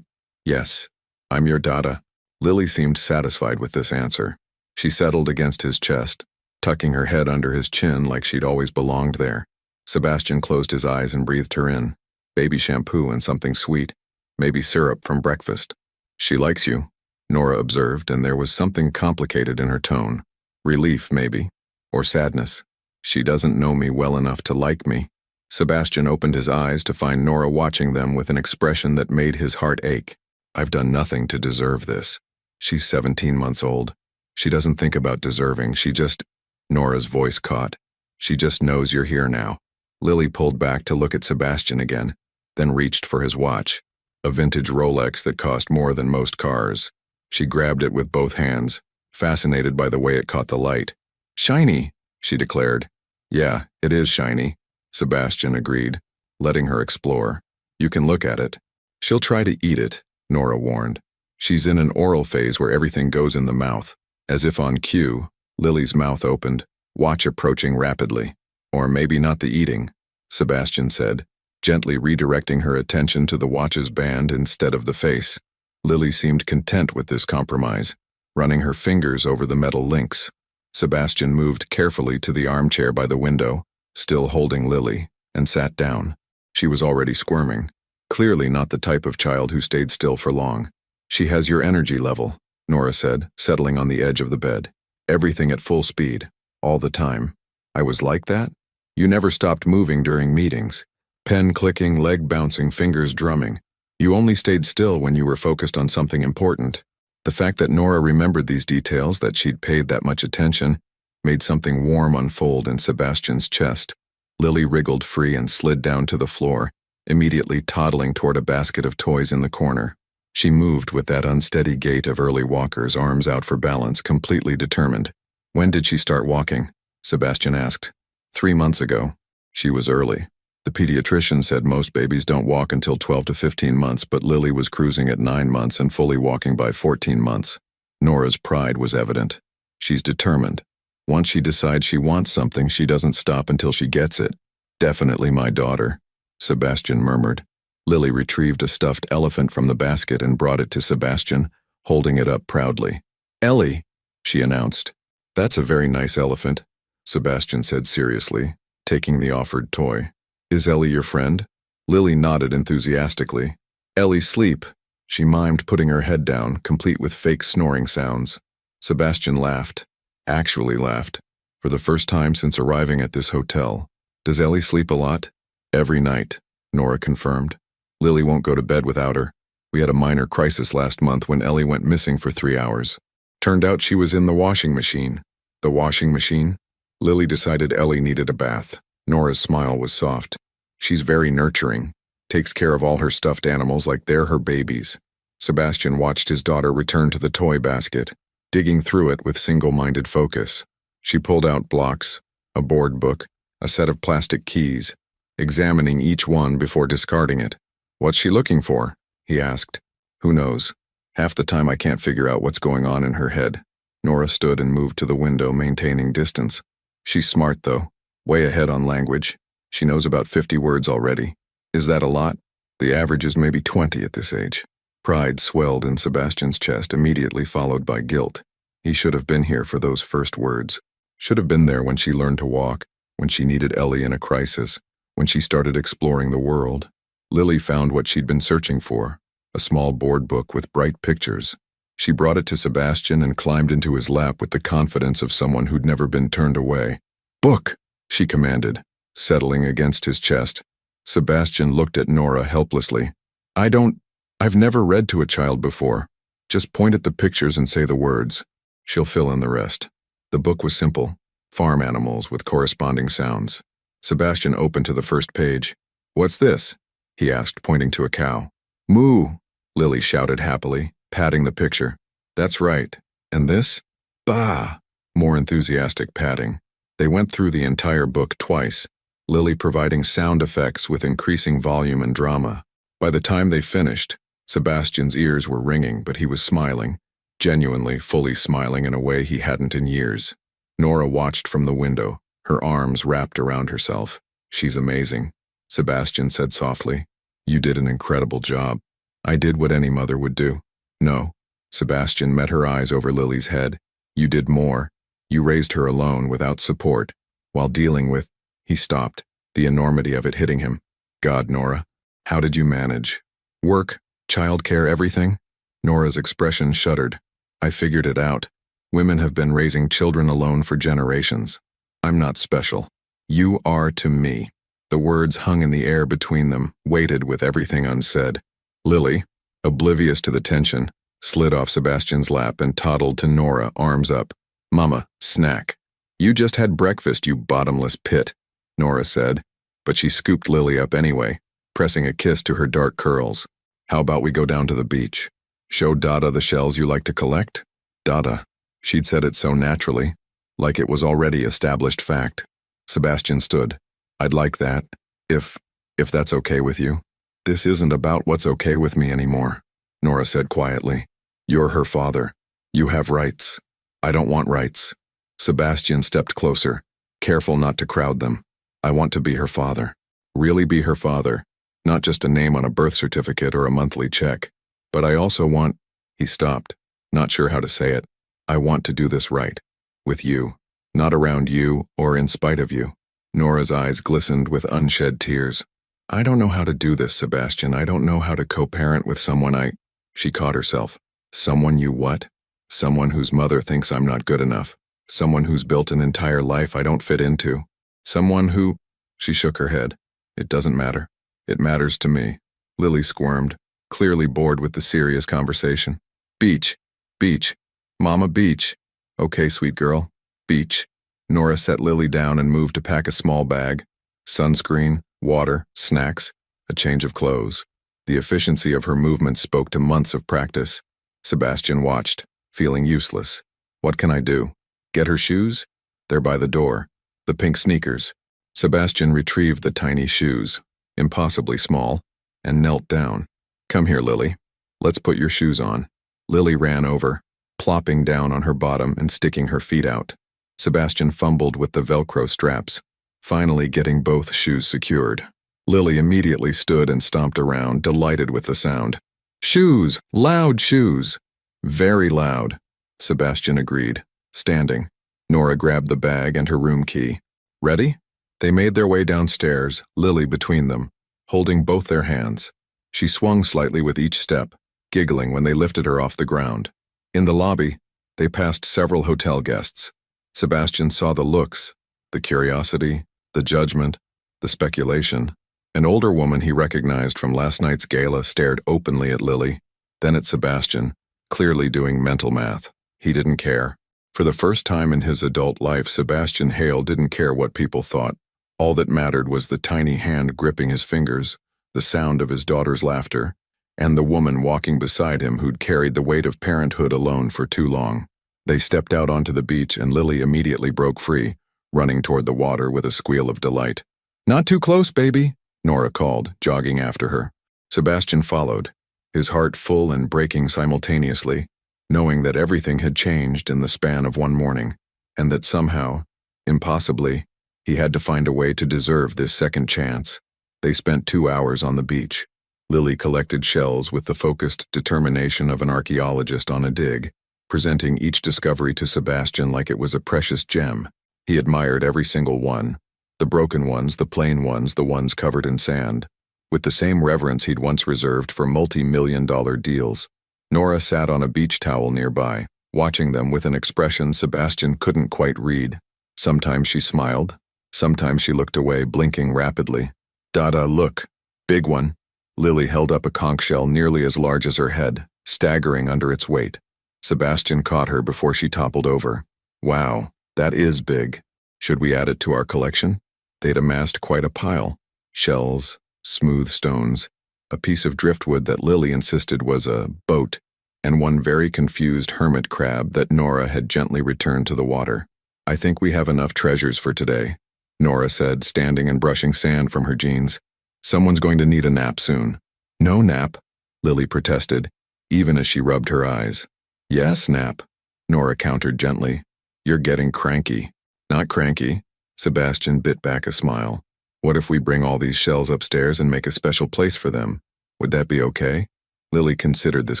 A: Yes, I'm your Dada." Lily seemed satisfied with this answer. She settled against his chest, tucking her head under his chin like she'd always belonged there. Sebastian closed his eyes and breathed her in. Baby shampoo and something sweet, maybe syrup from breakfast. "She likes you," Nora observed, and there was something complicated in her tone. Relief, maybe, or sadness. "She doesn't know me well enough to like me." Sebastian opened his eyes to find Nora watching them with an expression that made his heart ache. "I've done nothing to deserve this. She's 17 months old. She doesn't think about deserving, she just—" Nora's voice caught. "She just knows you're here now." Lily pulled back to look at Sebastian again, then reached for his watch, a vintage Rolex that cost more than most cars. She grabbed it with both hands, fascinated by the way it caught the light. "Shiny," she declared. "Yeah, it is shiny," Sebastian agreed, letting her explore. "You can look at it." "She'll try to eat it," Nora warned. "She's in an oral phase where everything goes in the mouth." As if on cue, Lily's mouth opened, watch approaching rapidly. "Or maybe not the eating," Sebastian said, gently redirecting her attention to the watch's band instead of the face. Lily seemed content with this compromise, running her fingers over the metal links. Sebastian moved carefully to the armchair by the window, still holding Lily, and sat down. She was already squirming. Clearly not the type of child who stayed still for long. She has your energy level, Nora said, settling on the edge of the bed. Everything at full speed, all the time. I was like that? You never stopped moving during meetings. Pen clicking, leg bouncing, fingers drumming. You only stayed still when you were focused on something important. The fact that Nora remembered these details, that she'd paid that much attention, made something warm unfold in Sebastian's chest. Lily wriggled free and slid down to the floor, immediately toddling toward a basket of toys in the corner. She moved with that unsteady gait of early walkers, arms out for balance, completely determined. When did she start walking? Sebastian asked. 3 months ago. She was early. The pediatrician said most babies don't walk until 12 to 15 months, but Lily was cruising at 9 months and fully walking by 14 months. Nora's pride was evident. She's determined. Once she decides she wants something, she doesn't stop until she gets it. Definitely my daughter, Sebastian murmured. Lily retrieved a stuffed elephant from the basket and brought it to Sebastian, holding it up proudly. Ellie, she announced. That's a very nice elephant, Sebastian said seriously, taking the offered toy. Is Ellie your friend? Lily nodded enthusiastically. Ellie sleep, she mimed, putting her head down, complete with fake snoring sounds. Sebastian laughed. Actually laughed. For the first time since arriving at this hotel. Does Ellie sleep a lot? Every night, Nora confirmed. Lily won't go to bed without her. We had a minor crisis last month when Ellie went missing for 3 hours. Turned out she was in the washing machine. The washing machine? Lily decided Ellie needed a bath. Nora's smile was soft. She's very nurturing. Takes care of all her stuffed animals like they're her babies. Sebastian watched his daughter return to the toy basket, digging through it with single-minded focus. She pulled out blocks, a board book, a set of plastic keys, examining each one before discarding it. What's she looking for? He asked. Who knows? Half the time I can't figure out what's going on in her head. Nora stood and moved to the window, maintaining distance. She's smart, though. Way ahead on language. She knows about 50 words already. Is that a lot? The average is maybe 20 at this age. Pride swelled in Sebastian's chest, immediately followed by guilt. He should have been here for those first words. Should have been there when she learned to walk, when she needed Ellie in a crisis, when she started exploring the world. Lily found what she'd been searching for, a small board book with bright pictures. She brought it to Sebastian and climbed into his lap with the confidence of someone who'd never been turned away. Book, she commanded, settling against his chest. Sebastian looked at Nora helplessly. I've never read to a child before. Just point at the pictures and say the words. She'll fill in the rest. The book was simple, farm animals with corresponding sounds. Sebastian opened to the first page. What's this? He asked, pointing to a cow. Moo, Lily shouted happily, patting the picture. That's right. And this? Bah, more enthusiastic patting. They went through the entire book twice, Lily providing sound effects with increasing volume and drama. By the time they finished, Sebastian's ears were ringing, but he was smiling, genuinely, fully smiling in a way he hadn't in years. Nora watched from the window, her arms wrapped around herself. She's amazing, Sebastian said softly. You did an incredible job. I did what any mother would do. No, Sebastian met her eyes over Lily's head. You did more. You raised her alone, without support, while dealing with... He stopped, the enormity of it hitting him. God, Nora, how did you manage? Work, childcare, everything? Nora's expression shuddered. I figured it out. Women have been raising children alone for generations. I'm not special. You are to me. The words hung in the air between them, weighted with everything unsaid. Lily, oblivious to the tension, slid off Sebastian's lap and toddled to Nora, arms up. Mama, snack. You just had breakfast, you bottomless pit, Nora said, but she scooped Lily up anyway, pressing a kiss to her dark curls. How about we go down to the beach? Show Dada the shells you like to collect? Dada. She'd said it so naturally, like it was already established fact. Sebastian stood. I'd like that, if that's okay with you. This isn't about what's okay with me anymore, Nora said quietly. You're her father. You have rights. I don't want rights. Sebastian stepped closer, careful not to crowd them. I want to be her father. Really be her father, not just a name on a birth certificate or a monthly check. But I also want... He stopped, not sure how to say it. I want to do this right. With you. Not around you or in spite of you. Nora's eyes glistened with unshed tears. I don't know how to do this, Sebastian. I don't know how to co-parent with someone She caught herself. Someone you what? Someone whose mother thinks I'm not good enough. Someone who's built an entire life I don't fit into. Someone who… She shook her head. It doesn't matter. It matters to me. Lily squirmed, clearly bored with the serious conversation. Beach. Beach. Mama, beach. Okay, sweet girl. Beach. Nora set Lily down and moved to pack a small bag. Sunscreen, water, snacks, a change of clothes. The efficiency of her movements spoke to months of practice. Sebastian watched, feeling useless. What can I do? Get her shoes? They're by the door. The pink sneakers. Sebastian retrieved the tiny shoes, impossibly small, and knelt down. Come here, Lily. Let's put your shoes on. Lily ran over, plopping down on her bottom and sticking her feet out. Sebastian fumbled with the Velcro straps, finally getting both shoes secured. Lily immediately stood and stomped around, delighted with the sound. Shoes! Loud shoes! Very loud, Sebastian agreed, standing. Nora grabbed the bag and her room key. Ready? They made their way downstairs, Lily between them, holding both their hands. She swung slightly with each step, giggling when they lifted her off the ground. In the lobby, they passed several hotel guests. Sebastian saw the looks, the curiosity, the judgment, the speculation. An older woman he recognized from last night's gala stared openly at Lily, then at Sebastian, clearly doing mental math. He didn't care. For the first time in his adult life, Sebastian Hale didn't care what people thought. All that mattered was the tiny hand gripping his fingers, the sound of his daughter's laughter, and the woman walking beside him who'd carried the weight of parenthood alone for too long. They stepped out onto the beach and Lily immediately broke free, running toward the water with a squeal of delight. Not too close, baby, Nora called, jogging after her. Sebastian followed, his heart full and breaking simultaneously, knowing that everything had changed in the span of one morning, and that somehow, impossibly, he had to find a way to deserve this second chance. They spent 2 hours on the beach. Lily collected shells with the focused determination of an archaeologist on a dig, presenting each discovery to Sebastian like it was a precious gem. He admired every single one, the broken ones, the plain ones, the ones covered in sand, with the same reverence he'd once reserved for multi-million-dollar deals. Nora sat on a beach towel nearby, watching them with an expression Sebastian couldn't quite read. Sometimes she smiled, sometimes she looked away, blinking rapidly. Dada, look. Big one. Lily held up a conch shell nearly as large as her head, staggering under its weight. Sebastian caught her before she toppled over. Wow, that is big. Should we add it to our collection? They'd amassed quite a pile. Shells, smooth stones, a piece of driftwood that Lily insisted was a boat, and one very confused hermit crab that Nora had gently returned to the water. I think we have enough treasures for today, Nora said, standing and brushing sand from her jeans. Someone's going to need a nap soon. No nap, Lily protested, even as she rubbed her eyes. Yes, nap, Nora countered gently. You're getting cranky. Not cranky, Sebastian bit back a smile. What if we bring all these shells upstairs and make a special place for them? Would that be okay? Lily considered this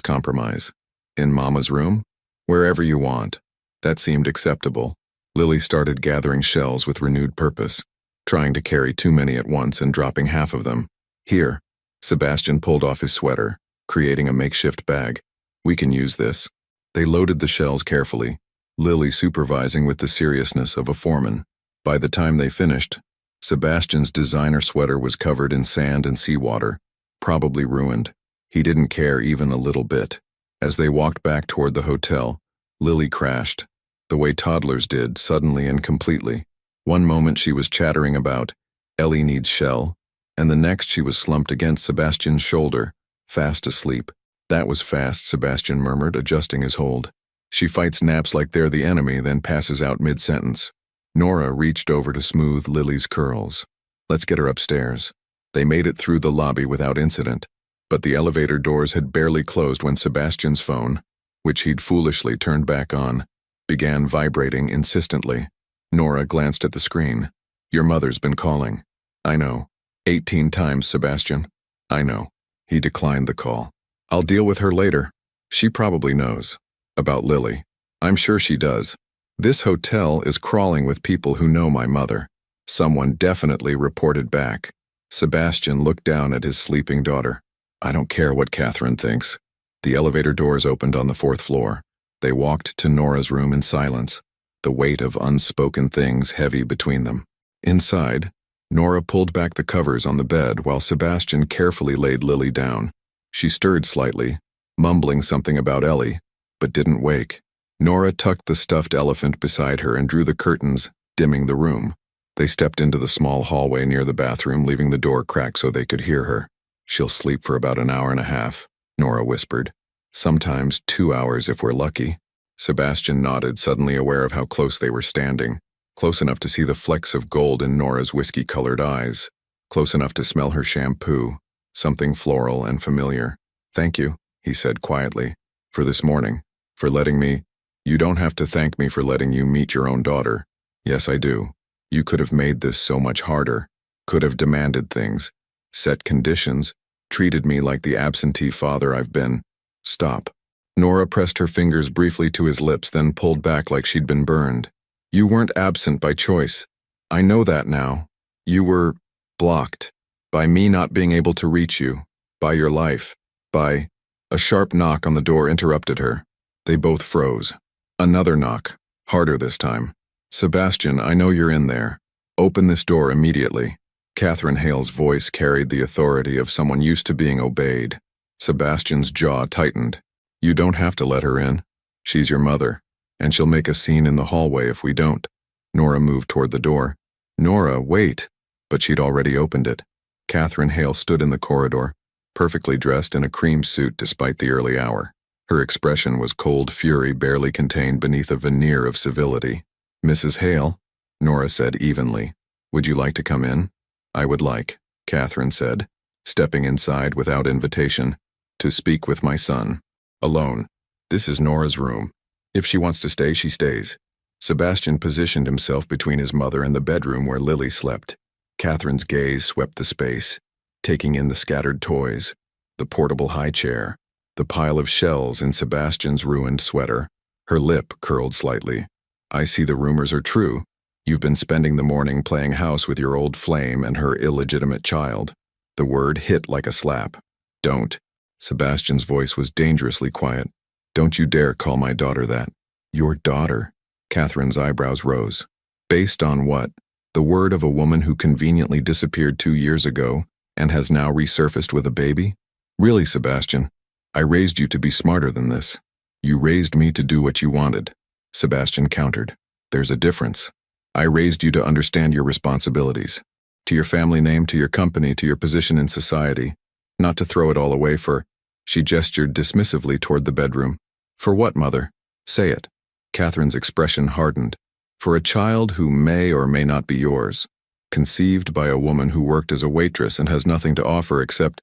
A: compromise. In Mama's room? Wherever you want. That seemed acceptable. Lily started gathering shells with renewed purpose, trying to carry too many at once and dropping half of them. Here. Sebastian pulled off his sweater, creating a makeshift bag. We can use this. They loaded the shells carefully, Lily supervising with the seriousness of a foreman. By the time they finished, Sebastian's designer sweater was covered in sand and seawater, probably ruined. He didn't care even a little bit. As they walked back toward the hotel, Lily crashed, the way toddlers did, suddenly and completely. One moment she was chattering about, Ellie needs shell, and the next she was slumped against Sebastian's shoulder, fast asleep. That was fast, Sebastian murmured, adjusting his hold. She fights naps like they're the enemy, then passes out mid-sentence. Nora reached over to smooth Lily's curls. Let's get her upstairs. They made it through the lobby without incident, but the elevator doors had barely closed when Sebastian's phone, which he'd foolishly turned back on, began vibrating insistently. Nora glanced at the screen. Your mother's been calling. I know. 18 times, Sebastian. I know. He declined the call. I'll deal with her later. She probably knows. About Lily. I'm sure she does. This hotel is crawling with people who know my mother. Someone definitely reported back. Sebastian looked down at his sleeping daughter. I don't care what Catherine thinks. The elevator doors opened on the 4th floor. They walked to Nora's room in silence, the weight of unspoken things heavy between them. Inside, Nora pulled back the covers on the bed while Sebastian carefully laid Lily down. She stirred slightly, mumbling something about Ellie, but didn't wake. Nora tucked the stuffed elephant beside her and drew the curtains, dimming the room. They stepped into the small hallway near the bathroom, leaving the door cracked so they could hear her. She'll sleep for about an hour and a half, Nora whispered. Sometimes 2 hours if we're lucky. Sebastian nodded, suddenly aware of how close they were standing. Close enough to see the flecks of gold in Nora's whiskey-colored eyes. Close enough to smell her shampoo, something floral and familiar. Thank you, he said quietly, for this morning, for letting me. You don't have to thank me for letting you meet your own daughter. Yes, I do. You could have made this so much harder, could have demanded things, set conditions, treated me like the absentee father I've been. Stop. Nora pressed her fingers briefly to his lips, then pulled back like she'd been burned. You weren't absent by choice. I know that now. You were blocked. By me not being able to reach you. By your life. By... A sharp knock on the door interrupted her. They both froze. Another knock. Harder this time. Sebastian, I know you're in there. Open this door immediately. Catherine Hale's voice carried the authority of someone used to being obeyed. Sebastian's jaw tightened. You don't have to let her in. She's your mother, and she'll make a scene in the hallway if we don't. Nora moved toward the door. Nora, wait. But she'd already opened it. Catherine Hale stood in the corridor, perfectly dressed in a cream suit despite the early hour. Her expression was cold fury barely contained beneath a veneer of civility. Mrs. Hale, Nora said evenly, would you like to come in? I would like, Catherine said, stepping inside without invitation, to speak with my son. Alone. This is Nora's room. If she wants to stay, she stays. Sebastian positioned himself between his mother and the bedroom where Lily slept. Catherine's gaze swept the space, taking in the scattered toys, the portable high chair, the pile of shells in Sebastian's ruined sweater. Her lip curled slightly. I see the rumors are true. You've been spending the morning playing house with your old flame and her illegitimate child. The word hit like a slap. Don't. Sebastian's voice was dangerously quiet. Don't you dare call my daughter that. Your daughter? Catherine's eyebrows rose. Based on what? The word of a woman who conveniently disappeared 2 years ago and has now resurfaced with a baby? Really, Sebastian, I raised you to be smarter than this. You raised me to do what you wanted. Sebastian countered. There's a difference. I raised you to understand your responsibilities. To your family name, to your company, to your position in society. Not to throw it all away for... She gestured dismissively toward the bedroom. For what, mother? Say it. Catherine's expression hardened. For a child who may or may not be yours. Conceived by a woman who worked as a waitress and has nothing to offer except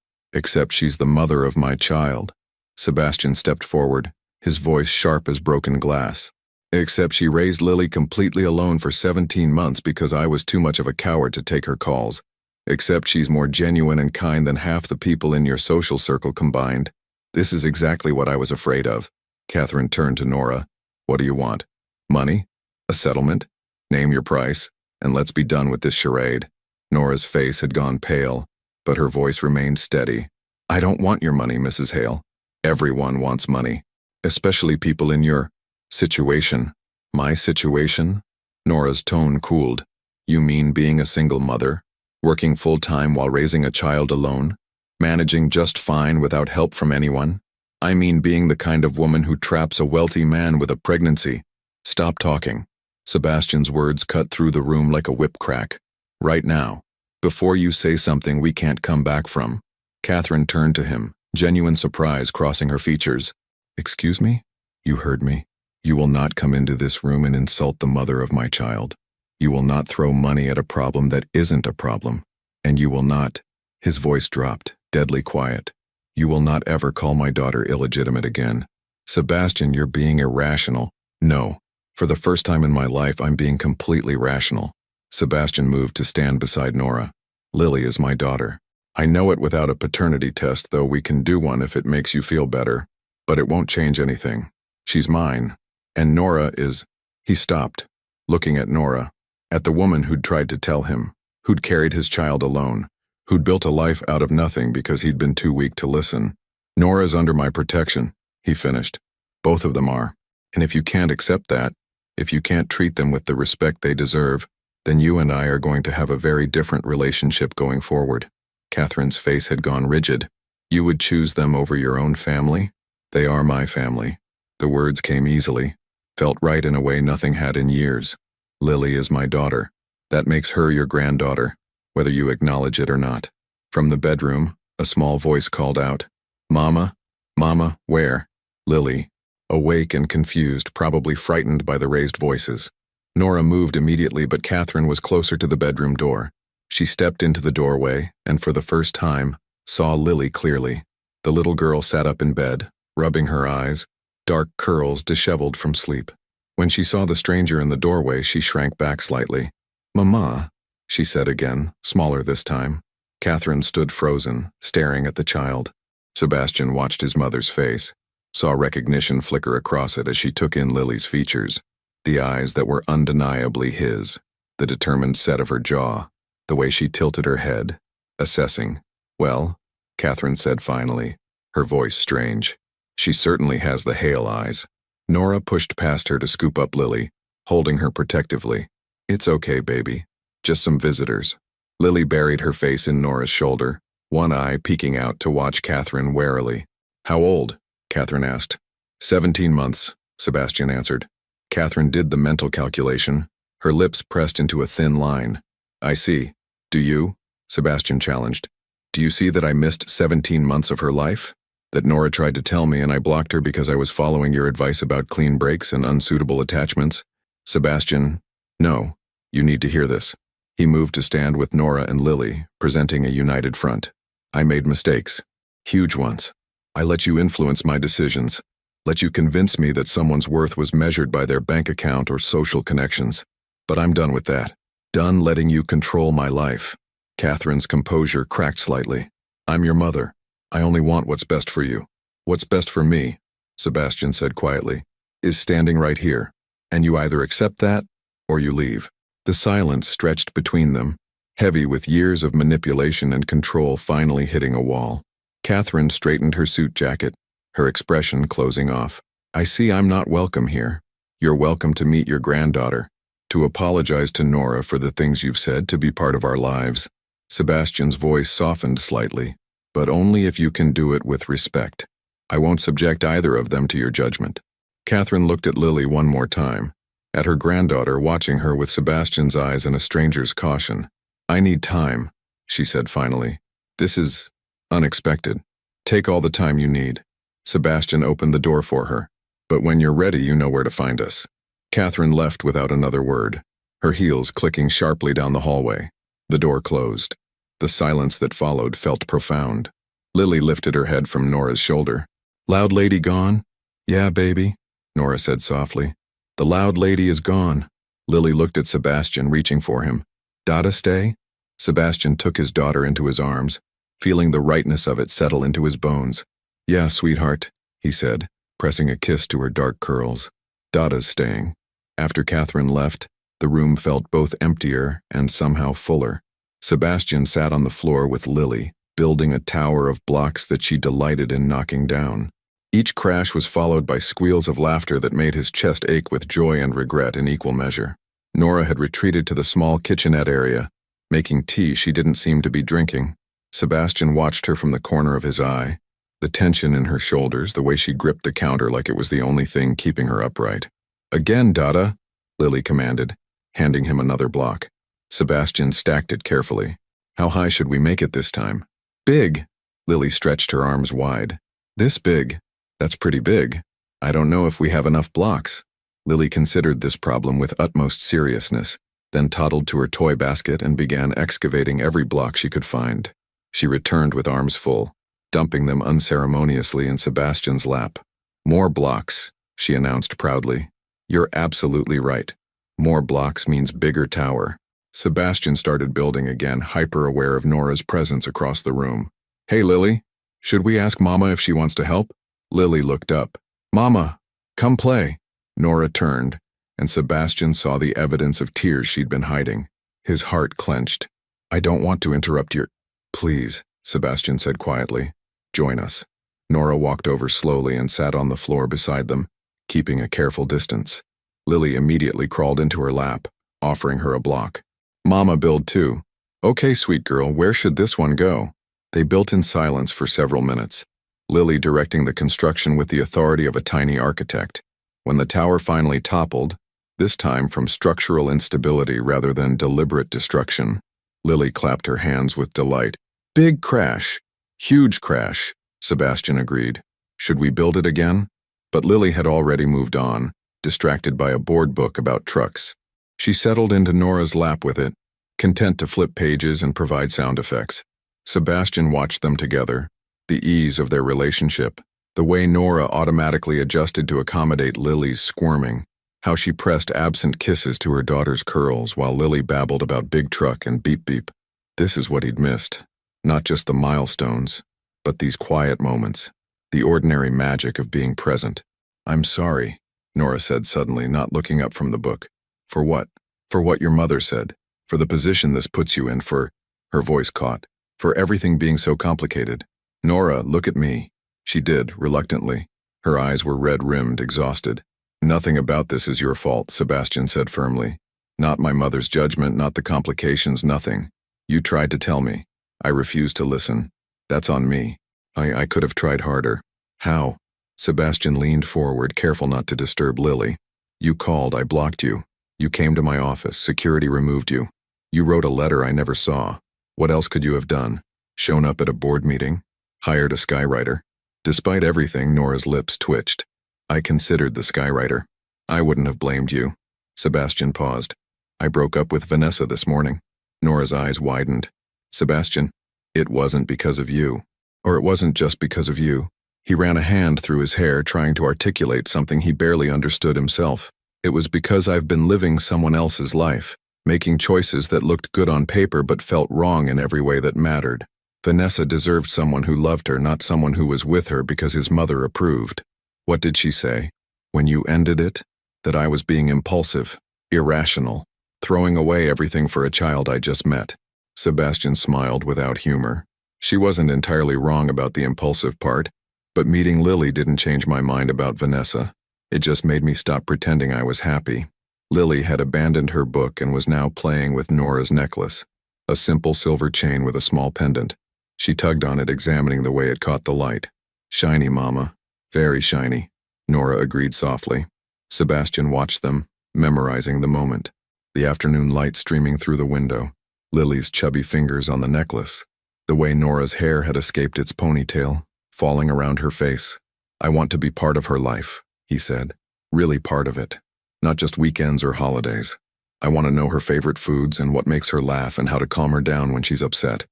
A: she's the mother of my child. Sebastian stepped forward, his voice sharp as broken glass. Except she raised Lily completely alone for 17 months because I was too much of a coward to take her calls. Except she's more genuine and kind than half the people in your social circle combined. This is exactly what I was afraid of. Catherine turned to Nora. What do you want? Money? A settlement? Name your price, and let's be done with this charade. Nora's face had gone pale, but her voice remained steady. I don't want your money, Mrs. Hale. Everyone wants money, especially people in your situation. My situation? Nora's tone cooled. You mean being a single mother? Working full-time while raising a child alone? Managing just fine without help from anyone? I mean being the kind of woman who traps a wealthy man with a pregnancy. Stop talking. Sebastian's words cut through the room like a whip crack. Right now. Before you say something we can't come back from. Catherine turned to him, genuine surprise crossing her features. Excuse me? You heard me. You will not come into this room and insult the mother of my child. You will not throw money at a problem that isn't a problem. And you will not. His voice dropped, deadly quiet. You will not ever call my daughter illegitimate again. Sebastian, you're being irrational. No. For the first time in my life, I'm being completely rational. Sebastian moved to stand beside Nora. Lily is my daughter. I know it without a paternity test, though we can do one if it makes you feel better. But it won't change anything. She's mine. And Nora is... He stopped, looking at Nora, at the woman who'd tried to tell him, who'd carried his child alone, who'd built a life out of nothing because he'd been too weak to listen. Nora's under my protection, he finished. Both of them are. And if you can't accept that, if you can't treat them with the respect they deserve, then you and I are going to have a very different relationship going forward. Catherine's face had gone rigid. You would choose them over your own family? They are my family. The words came easily, felt right in a way nothing had in years. Lily is my daughter. That makes her your granddaughter, whether you acknowledge it or not. From the bedroom, a small voice called out, "Mama? Mama, where?" Lily, awake and confused, probably frightened by the raised voices. Nora moved immediately, but Catherine was closer to the bedroom door. She stepped into the doorway, and for the first time, saw Lily clearly. The little girl sat up in bed, rubbing her eyes, dark curls disheveled from sleep. When she saw the stranger in the doorway, she shrank back slightly. "Mama," she said again, smaller this time. Catherine stood frozen, staring at the child. Sebastian watched his mother's face, saw recognition flicker across it as she took in Lily's features, the eyes that were undeniably his, the determined set of her jaw, the way she tilted her head, assessing. "Well," Catherine said finally, her voice strange. "She certainly has the Hale eyes." Nora pushed past her to scoop up Lily, holding her protectively. "It's okay, baby. Just some visitors." Lily buried her face in Nora's shoulder, one eye peeking out to watch Catherine warily. "How old?" Catherine asked. 17 months, Sebastian answered. Catherine did the mental calculation, her lips pressed into a thin line. "I see. Do you?" Sebastian challenged. "Do you see that I missed 17 months of her life? That Nora tried to tell me and I blocked her because I was following your advice about clean breaks and unsuitable attachments?" Sebastian, "No. You need to hear this." He moved to stand with Nora and Lily, presenting a united front. "I made mistakes. Huge ones. I let you influence my decisions. Let you convince me that someone's worth was measured by their bank account or social connections. But I'm done with that. Done letting you control my life." Catherine's composure cracked slightly. "I'm your mother. I only want what's best for you. What's best for me," Sebastian said quietly, "is standing right here. And you either accept that, or you leave." The silence stretched between them, heavy with years of manipulation and control finally hitting a wall. Catherine straightened her suit jacket, her expression closing off. "I see I'm not welcome here. You're welcome to meet your granddaughter, to apologize to Nora for the things you've said, to be part of our lives." Sebastian's voice softened slightly, "But only if you can do it with respect. I won't subject either of them to your judgment." Catherine looked at Lily one more time, at her granddaughter watching her with Sebastian's eyes and a stranger's caution. "I need time," she said finally. "This is unexpected. Take all the time you need." Sebastian opened the door for her. "But when you're ready, you know where to find us." Catherine left without another word, her heels clicking sharply down the hallway. The door closed. The silence that followed felt profound. Lily lifted her head from Nora's shoulder. "Loud lady gone?" "Yeah, baby," Nora said softly. "The loud lady is gone." Lily looked at Sebastian, reaching for him. "Dada stay?" Sebastian took his daughter into his arms, feeling the rightness of it settle into his bones. "Yeah, sweetheart," he said, pressing a kiss to her dark curls. "Dada's staying." After Catherine left, the room felt both emptier and somehow fuller. Sebastian sat on the floor with Lily, building a tower of blocks that she delighted in knocking down. Each crash was followed by squeals of laughter that made his chest ache with joy and regret in equal measure. Nora had retreated to the small kitchenette area, making tea she didn't seem to be drinking. Sebastian watched her from the corner of his eye, the tension in her shoulders, the way she gripped the counter like it was the only thing keeping her upright. "Again, Dada," Lily commanded, handing him another block. Sebastian stacked it carefully. "How high should we make it this time?" "Big." Lily stretched her arms wide. "This big? That's pretty big. I don't know if we have enough blocks." Lily considered this problem with utmost seriousness, then toddled to her toy basket and began excavating every block she could find. She returned with arms full, dumping them unceremoniously in Sebastian's lap. "More blocks," she announced proudly. "You're absolutely right. More blocks means bigger tower." Sebastian started building again, hyper-aware of Nora's presence across the room. "Hey, Lily, should we ask Mama if she wants to help?" Lily looked up. "Mama, come play." Nora turned, and Sebastian saw the evidence of tears she'd been hiding. His heart clenched. I don't want to interrupt your... Please, Sebastian said quietly. Join us. Nora walked over slowly and sat on the floor beside them, keeping a careful distance. Lily immediately crawled into her lap, offering her a block. Mama build too. Okay, sweet girl, where should this one go? They built in silence for several minutes, Lily directing the construction with the authority of a tiny architect. When the tower finally toppled, this time from structural instability rather than deliberate destruction, Lily clapped her hands with delight. Big crash. Huge crash, Sebastian agreed. Should we build it again? But Lily had already moved on, distracted by a board book about trucks. She settled into Nora's lap with it, content to flip pages and provide sound effects. Sebastian watched them together, the ease of their relationship, the way Nora automatically adjusted to accommodate Lily's squirming, how she pressed absent kisses to her daughter's curls while Lily babbled about big truck and beep beep. This is what he'd missed. Not just the milestones, but these quiet moments, the ordinary magic of being present. I'm sorry, Nora said suddenly, not looking up from the book. For what? For what your mother said. For the position this puts you in, for... Her voice caught. For everything being so complicated. Nora, look at me. She did, reluctantly. Her eyes were red-rimmed, exhausted. Nothing about this is your fault, Sebastian said firmly. Not my mother's judgment, not the complications, nothing. You tried to tell me. I refused to listen. That's on me. I could have tried harder. How? Sebastian leaned forward, careful not to disturb Lily. You called, I blocked you. You came to my office, security removed you. You wrote a letter I never saw. What else could you have done? Shown up at a board meeting? Hired a skywriter? Despite everything, Nora's lips twitched. I considered the skywriter. I wouldn't have blamed you. Sebastian paused. I broke up with Vanessa this morning. Nora's eyes widened. Sebastian, it wasn't because of you. Or it wasn't just because of you. He ran a hand through his hair, trying to articulate something he barely understood himself. It was because I've been living someone else's life, making choices that looked good on paper but felt wrong in every way that mattered. Vanessa deserved someone who loved her, not someone who was with her because his mother approved. What did she say? When you ended it? That I was being impulsive, irrational, throwing away everything for a child I just met. Sebastian smiled without humor. She wasn't entirely wrong about the impulsive part, but meeting Lily didn't change my mind about Vanessa. It just made me stop pretending I was happy. Lily had abandoned her book and was now playing with Nora's necklace, a simple silver chain with a small pendant. She tugged on it, examining the way it caught the light. Shiny, Mama. Very shiny, Nora agreed softly. Sebastian watched them, memorizing the moment. The afternoon light streaming through the window, Lily's chubby fingers on the necklace, the way Nora's hair had escaped its ponytail, falling around her face. I want to be part of her life, he said. Really part of it. Not just weekends or holidays. I want to know her favorite foods and what makes her laugh and how to calm her down when she's upset.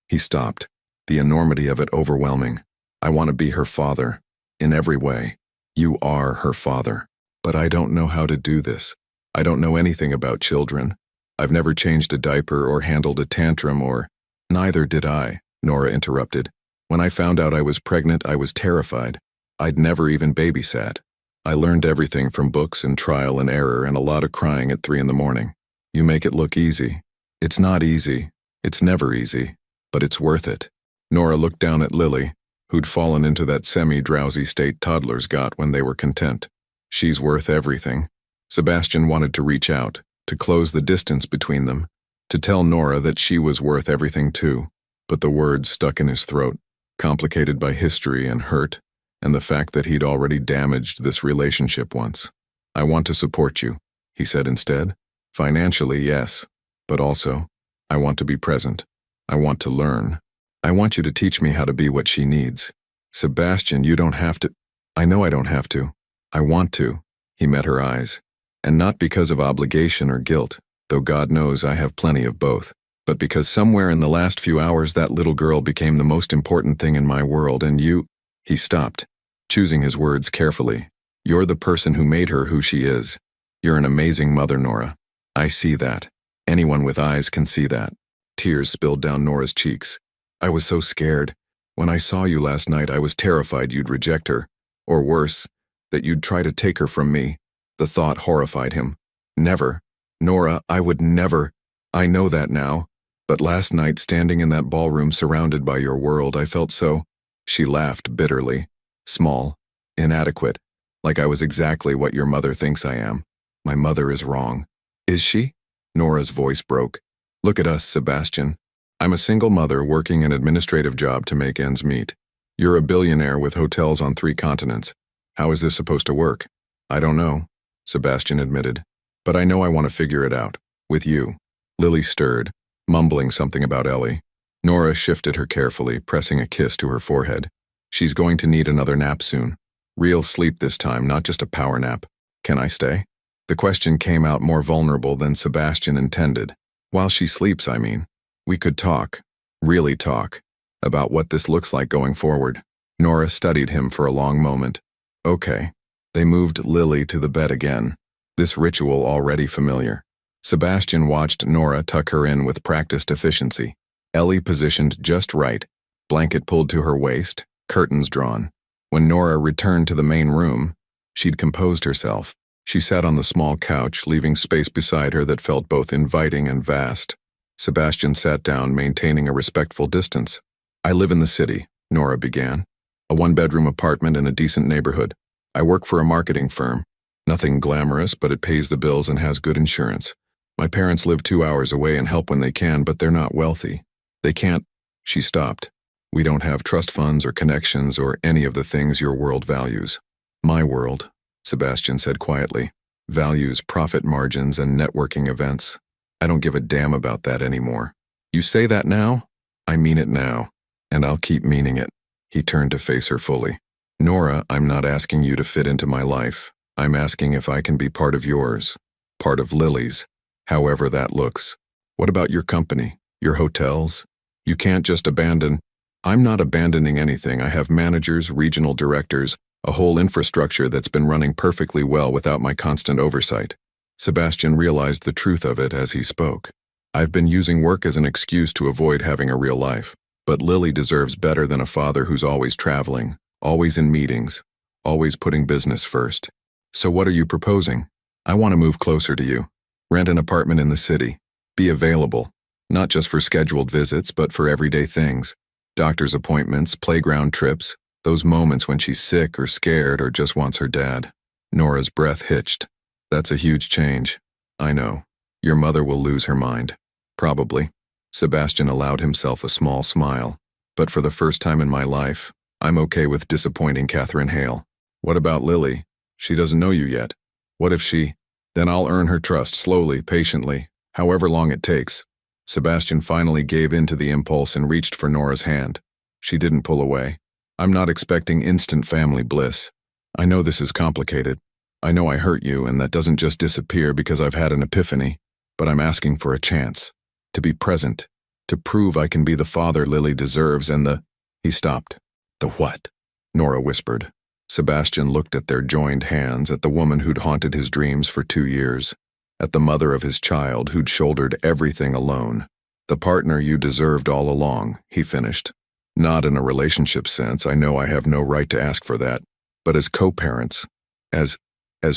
A: He stopped, the enormity of it overwhelming. I want to be her father, in every way. You are her father. But I don't know how to do this. I don't know anything about children. I've never changed a diaper or handled a tantrum or... Neither did I, Nora interrupted. When I found out I was pregnant, I was terrified. I'd never even babysat. I learned everything from books and trial and error and a lot of crying at 3 in the morning. You make it look easy. It's not easy. It's never easy. But it's worth it. Nora looked down at Lily, who'd fallen into that semi-drowsy state toddlers got when they were content. She's worth everything. Sebastian wanted to reach out, to close the distance between them, to tell Nora that she was worth everything too, but the words stuck in his throat, complicated by history and hurt, and the fact that he'd already damaged this relationship once. I want to support you, he said instead. Financially, yes, but also, I want to be present. I want to learn. I want you to teach me how to be what she needs. Sebastian, you don't have to. I know I don't have to. I want to. He met her eyes. And not because of obligation or guilt, though God knows I have plenty of both, but because somewhere in the last few hours that little girl became the most important thing in my world and you... He stopped, choosing his words carefully. You're the person who made her who she is. You're an amazing mother, Nora. I see that. Anyone with eyes can see that. Tears spilled down Nora's cheeks. I was so scared. When I saw you last night, I was terrified you'd reject her. Or worse, That you'd try to take her from me. The thought horrified him. Never. Nora, I would never. I know that now. But last night, standing in that ballroom surrounded by your world, I felt so. She laughed bitterly. Small. Inadequate. Like I was exactly what your mother thinks I am. My mother is wrong. Is she? Nora's voice broke. Look at us, Sebastian. I'm a single mother working an administrative job to make ends meet. You're a billionaire with hotels on 3 continents. How is this supposed to work? I don't know, Sebastian admitted. But I know I want to figure it out. With you. Lily stirred, mumbling something about Ellie. Nora shifted her carefully, pressing a kiss to her forehead. She's going to need another nap soon. Real sleep this time, not just a power nap. Can I stay? The question came out more vulnerable than Sebastian intended. While she sleeps, I mean. We could talk. Really talk. About what this looks like going forward. Nora studied him for a long moment. Okay. They moved Lily to the bed again. This ritual already familiar. Sebastian watched Nora tuck her in with practiced efficiency. Ellie positioned just right. Blanket pulled to her waist, curtains drawn. When Nora returned to the main room, she'd composed herself. She sat on the small couch, leaving space beside her that felt both inviting and vast. Sebastian sat down, maintaining a respectful distance. I live in the city, Nora began. A 1-bedroom apartment in a decent neighborhood. I work for a marketing firm. Nothing glamorous, but it pays the bills and has good insurance. My parents live 2 hours away and help when they can, but they're not wealthy. They can't. She stopped. We don't have trust funds or connections or any of the things your world values. My world, Sebastian said quietly, values profit margins and networking events. I don't give a damn about that anymore. You say that now? I mean it now. And I'll keep meaning it. He turned to face her fully. Nora, I'm not asking you to fit into my life. I'm asking if I can be part of yours. Part of Lily's. However that looks. What about your company? Your hotels? You can't just abandon. I'm not abandoning anything. I have managers, regional directors, a whole infrastructure that's been running perfectly well without my constant oversight. Sebastian realized the truth of it as he spoke. I've been using work as an excuse to avoid having a real life. But Lily deserves better than a father who's always traveling, always in meetings, always putting business first. So what are you proposing? I want to move closer to you. Rent an apartment in the city. Be available. Not just for scheduled visits, but for everyday things. Doctor's appointments, playground trips, those moments when she's sick or scared or just wants her dad. Nora's breath hitched. That's a huge change. I know. Your mother will lose her mind. Probably. Sebastian allowed himself a small smile. But for the first time in my life, I'm okay with disappointing Catherine Hale. What about Lily? She doesn't know you yet. What if she? Then I'll earn her trust slowly, patiently, however long it takes. Sebastian finally gave in to the impulse and reached for Nora's hand. She didn't pull away. I'm not expecting instant family bliss. I know this is complicated. I know I hurt you, and that doesn't just disappear because I've had an epiphany, but I'm asking for a chance. To be present. To prove I can be the father Lily deserves and the... He stopped. The what? Nora whispered. Sebastian looked at their joined hands, at the woman who'd haunted his dreams for 2 years. At the mother of his child who'd shouldered everything alone. The partner you deserved all along, he finished. Not in a relationship sense, I know I have no right to ask for that, but as co-parents, as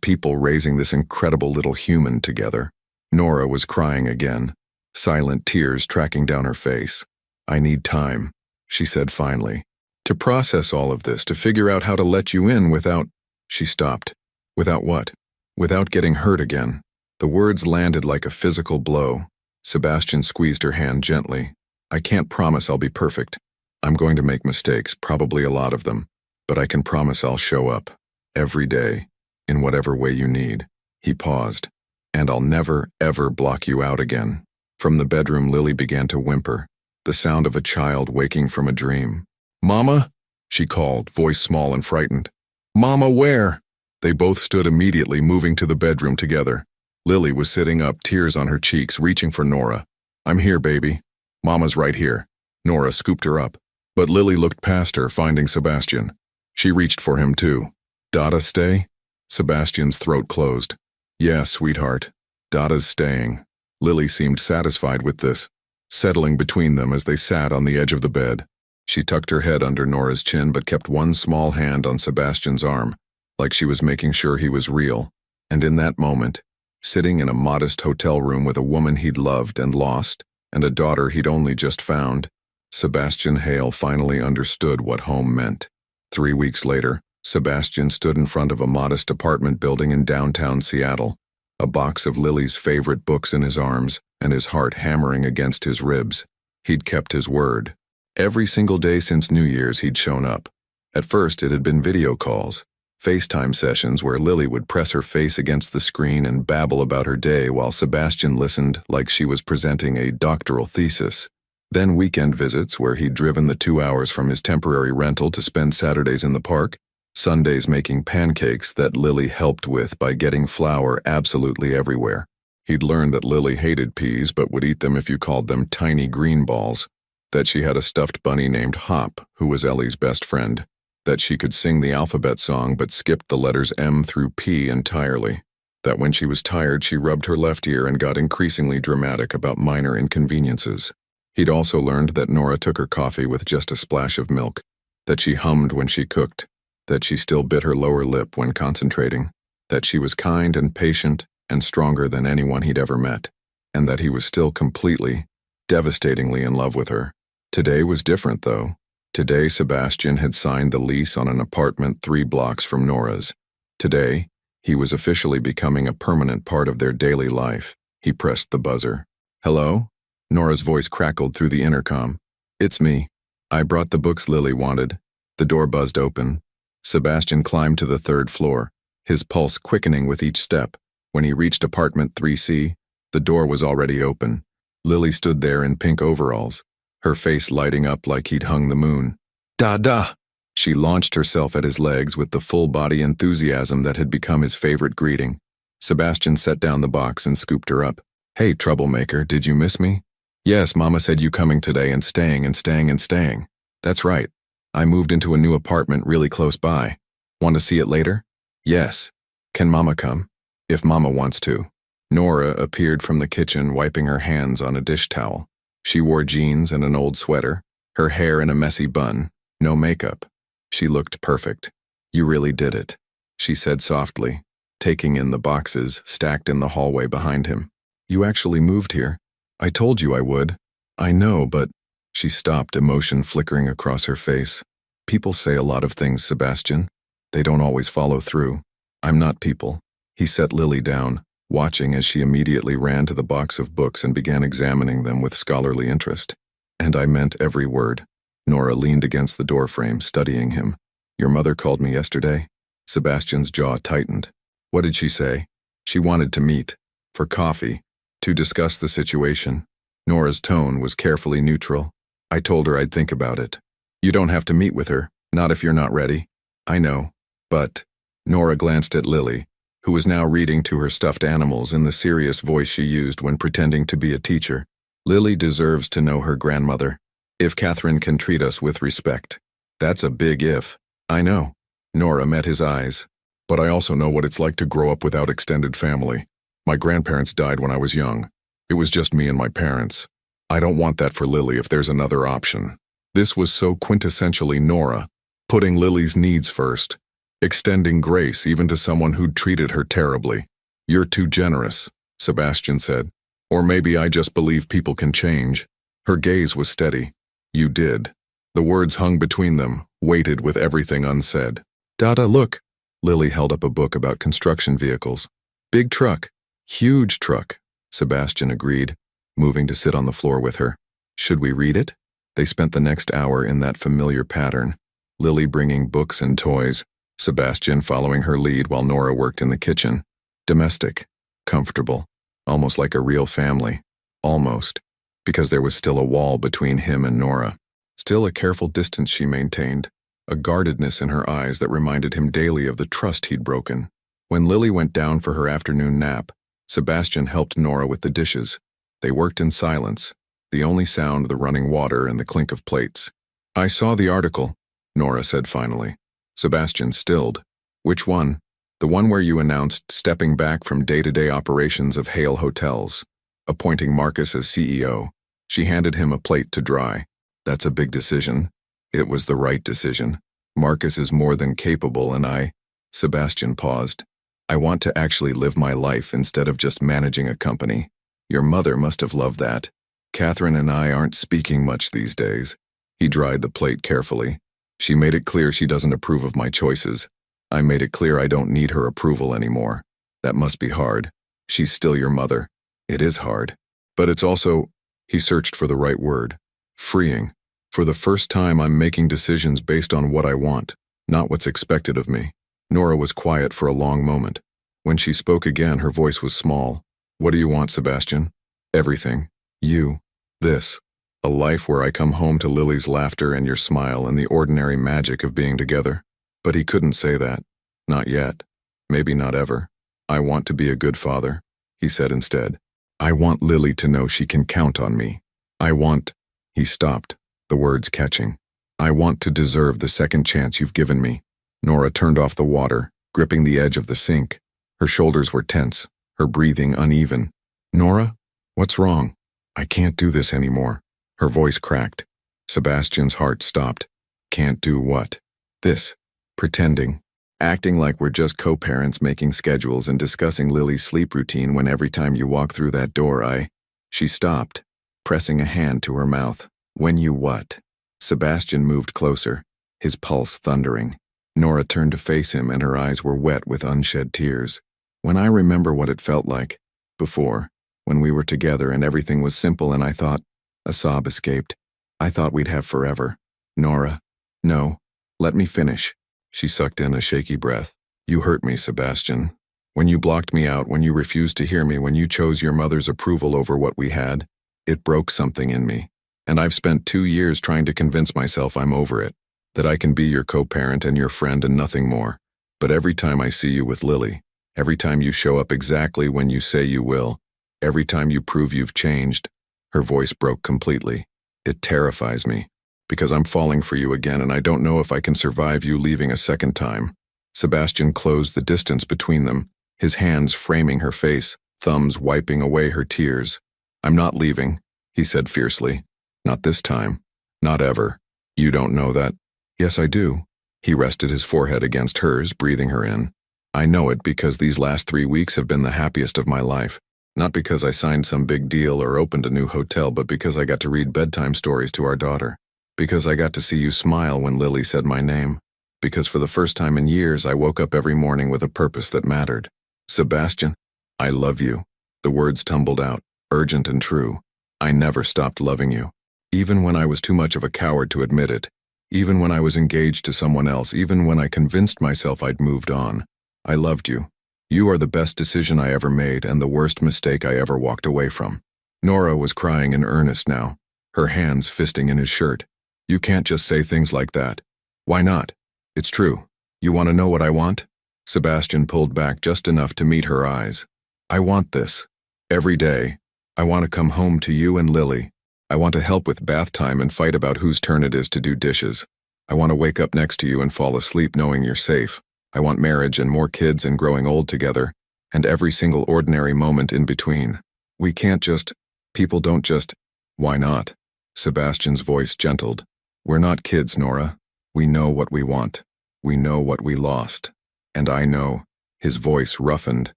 A: people raising this incredible little human together. Nora was crying again, silent tears tracking down her face. I need time, she said finally, to process all of this, to figure out how to let you in without... She stopped. Without what? Without getting hurt again. The words landed like a physical blow. Sebastian squeezed her hand gently. I can't promise I'll be perfect. I'm going to make mistakes, probably a lot of them, but I can promise I'll show up. Every day. In whatever way you need. He paused. And I'll never, ever block you out again. From the bedroom, Lily began to whimper, the sound of a child waking from a dream. Mama? She called, voice small and frightened. Mama, where? They both stood immediately, moving to the bedroom together. Lily was sitting up, tears on her cheeks, reaching for Nora. I'm here, baby. Mama's right here. Nora scooped her up. But Lily looked past her, finding Sebastian. She reached for him, too. Dada stay? Sebastian's throat closed. Yeah, sweetheart. Dada's staying. Lily seemed satisfied with this, settling between them as they sat on the edge of the bed. She tucked her head under Nora's chin but kept one small hand on Sebastian's arm. like she was making sure he was real. And in that moment, sitting in a modest hotel room with a woman he'd loved and lost, and a daughter he'd only just found, Sebastian Hale finally understood what home meant. 3 weeks later, Sebastian stood in front of a modest apartment building in downtown Seattle, a box of Lily's favorite books in his arms and his heart hammering against his ribs. He'd kept his word. Every single day since New Year's he'd shown up. At first it had been video calls, FaceTime sessions where Lily would press her face against the screen and babble about her day while Sebastian listened like she was presenting a doctoral thesis. Then weekend visits where he'd driven the 2 hours from his temporary rental to spend Saturdays in the park, Sundays making pancakes that Lily helped with by getting flour absolutely everywhere. He'd learned that Lily hated peas but would eat them if you called them tiny green balls, that she had a stuffed bunny named Hop who was Ellie's best friend, that she could sing the alphabet song but skipped the letters M through P entirely, that when she was tired she rubbed her left ear and got increasingly dramatic about minor inconveniences. He'd also learned that Nora took her coffee with just a splash of milk, that she hummed when she cooked, that she still bit her lower lip when concentrating, that she was kind and patient and stronger than anyone he'd ever met, and that he was still completely, devastatingly in love with her. Today was different, though. Today, Sebastian had signed the lease on an apartment 3 blocks from Nora's. Today, he was officially becoming a permanent part of their daily life. He pressed the buzzer. "Hello?" Nora's voice crackled through the intercom. "It's me. I brought the books Lily wanted." The door buzzed open. Sebastian climbed to the 3rd floor, his pulse quickening with each step. When he reached apartment 3C, the door was already open. Lily stood there in pink overalls, her face lighting up like he'd hung the moon. "Da-da!" She launched herself at his legs with the full-body enthusiasm that had become his favorite greeting. Sebastian set down the box and scooped her up. "Hey, troublemaker, did you miss me?" "Yes, Mama said you coming today and staying and staying and staying." "That's right. I moved into a new apartment really close by. Want to see it later?" "Yes. Can Mama come?" "If Mama wants to." Nora appeared from the kitchen wiping her hands on a dish towel. She wore jeans and an old sweater, her hair in a messy bun, no makeup. She looked perfect. "You really did it," she said softly, taking in the boxes stacked in the hallway behind him. "You actually moved here. I told you I would." "I know, but—" She stopped, emotion flickering across her face. "People say a lot of things, Sebastian. They don't always follow through. I'm not people." He set Lily down, watching as she immediately ran to the box of books and began examining them with scholarly interest. "And I meant every word." Nora leaned against the doorframe, studying him. "Your mother called me yesterday?" Sebastian's jaw tightened. "What did she say?" "She wanted to meet. For coffee. To discuss the situation." Nora's tone was carefully neutral. "I told her I'd think about it." "You don't have to meet with her, not if you're not ready." "I know. But—" Nora glanced at Lily, who was now reading to her stuffed animals in the serious voice she used when pretending to be a teacher. "Lily deserves to know her grandmother. If Catherine can treat us with respect." "That's a big if." "I know." Nora met his eyes. "But I also know what it's like to grow up without extended family. My grandparents died when I was young. It was just me and my parents. I don't want that for Lily if there's another option." This was so quintessentially Nora, putting Lily's needs first, extending grace even to someone who'd treated her terribly. "You're too generous," Sebastian said. "Or maybe I just believe people can change." Her gaze was steady. "You did." The words hung between them, weighted with everything unsaid. "Dada, look." Lily held up a book about construction vehicles. "Big truck. Huge truck." Sebastian agreed, moving to sit on the floor with her. "Should we read it?" They spent the next hour in that familiar pattern, Lily bringing books and toys, Sebastian following her lead while Nora worked in the kitchen. Domestic, comfortable, almost like a real family. Almost, because there was still a wall between him and Nora. Still a careful distance she maintained, a guardedness in her eyes that reminded him daily of the trust he'd broken. When Lily went down for her afternoon nap, Sebastian helped Nora with the dishes. They worked in silence, the only sound the running water and the clink of plates. "I saw the article," Nora said finally. Sebastian stilled. "Which one?" "The one where you announced stepping back from day-to-day operations of Hale Hotels, appointing Marcus as CEO." She handed him a plate to dry. "That's a big decision." "It was the right decision. Marcus is more than capable and I—" Sebastian paused. I want to actually live my life instead of just managing a company. Your mother must have loved that. Catherine and I aren't speaking much these days. He dried the plate carefully. She made it clear she doesn't approve of my choices. I made it clear I don't need her approval anymore. That must be hard. She's still your mother. It is hard. But it's also, he searched for the right word, freeing. For the first time, I'm making decisions based on what I want, not what's expected of me. Nora was quiet for a long moment. When she spoke again, her voice was small. What do you want, Sebastian? Everything. You. This. A life where I come home to Lily's laughter and your smile and the ordinary magic of being together. But he couldn't say that. Not yet. Maybe not ever. I want to be a good father, he said instead. I want Lily to know she can count on me. I want... He stopped, the words catching. I want to deserve the second chance you've given me. Nora turned off the water, gripping the edge of the sink. Her shoulders were tense, her breathing uneven. Nora? What's wrong? I can't do this anymore. Her voice cracked. Sebastian's heart stopped. Can't do what? This. Pretending. Acting like we're just co-parents making schedules and discussing Lily's sleep routine when every time you walk through that door She stopped, pressing a hand to her mouth. When you what? Sebastian moved closer, his pulse thundering. Nora turned to face him and her eyes were wet with unshed tears. When I remember what it felt like, before, when we were together and everything was simple and I thought, a sob escaped. I thought we'd have forever. Nora. No. Let me finish. She sucked in a shaky breath. You hurt me, Sebastian. When you blocked me out, when you refused to hear me, when you chose your mother's approval over what we had, it broke something in me. And I've spent 2 years trying to convince myself I'm over it, that I can be your co-parent and your friend and nothing more. But every time I see you with Lily, every time you show up exactly when you say you will, every time you prove you've changed, her voice broke completely. It terrifies me. Because I'm falling for you again and I don't know if I can survive you leaving a second time. Sebastian closed the distance between them, his hands framing her face, thumbs wiping away her tears. I'm not leaving, he said fiercely. Not this time. Not ever. You don't know that? Yes, I do. He rested his forehead against hers, breathing her in. I know it because these last 3 weeks have been the happiest of my life. Not because I signed some big deal or opened a new hotel, but because I got to read bedtime stories to our daughter. Because I got to see you smile when Lily said my name. Because for the first time in years, I woke up every morning with a purpose that mattered. Sebastian, I love you. The words tumbled out, urgent and true. I never stopped loving you. Even when I was too much of a coward to admit it. Even when I was engaged to someone else. Even when I convinced myself I'd moved on. I loved you. You are the best decision I ever made and the worst mistake I ever walked away from. Nora was crying in earnest now, her hands fisting in his shirt. You can't just say things like that. Why not? It's true. You want to know what I want? Sebastian pulled back just enough to meet her eyes. I want this. Every day. I want to come home to you and Lily. I want to help with bath time and fight about whose turn it is to do dishes. I want to wake up next to you and fall asleep knowing you're safe. I want marriage and more kids and growing old together, and every single ordinary moment in between. We can't just... People don't just... Why not? Sebastian's voice gentled. We're not kids, Nora. We know what we want. We know what we lost. And I know, his voice roughened,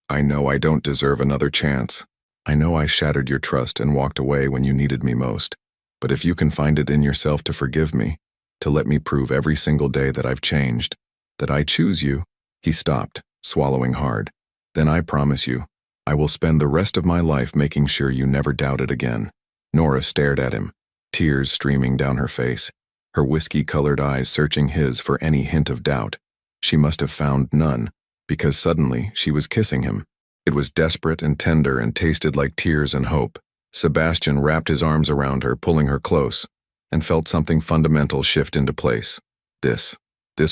A: I know I don't deserve another chance. I know I shattered your trust and walked away when you needed me most. But if you can find it in yourself to forgive me, to let me prove every single day that I've changed, that I choose you, he stopped, swallowing hard. Then I promise you, I will spend the rest of my life making sure you never doubt it again. Nora stared at him, tears streaming down her face, her whiskey-colored eyes searching his for any hint of doubt. She must have found none, because suddenly she was kissing him. It was desperate and tender and tasted like tears and hope. Sebastian wrapped his arms around her, pulling her close, and felt something fundamental shift into place. This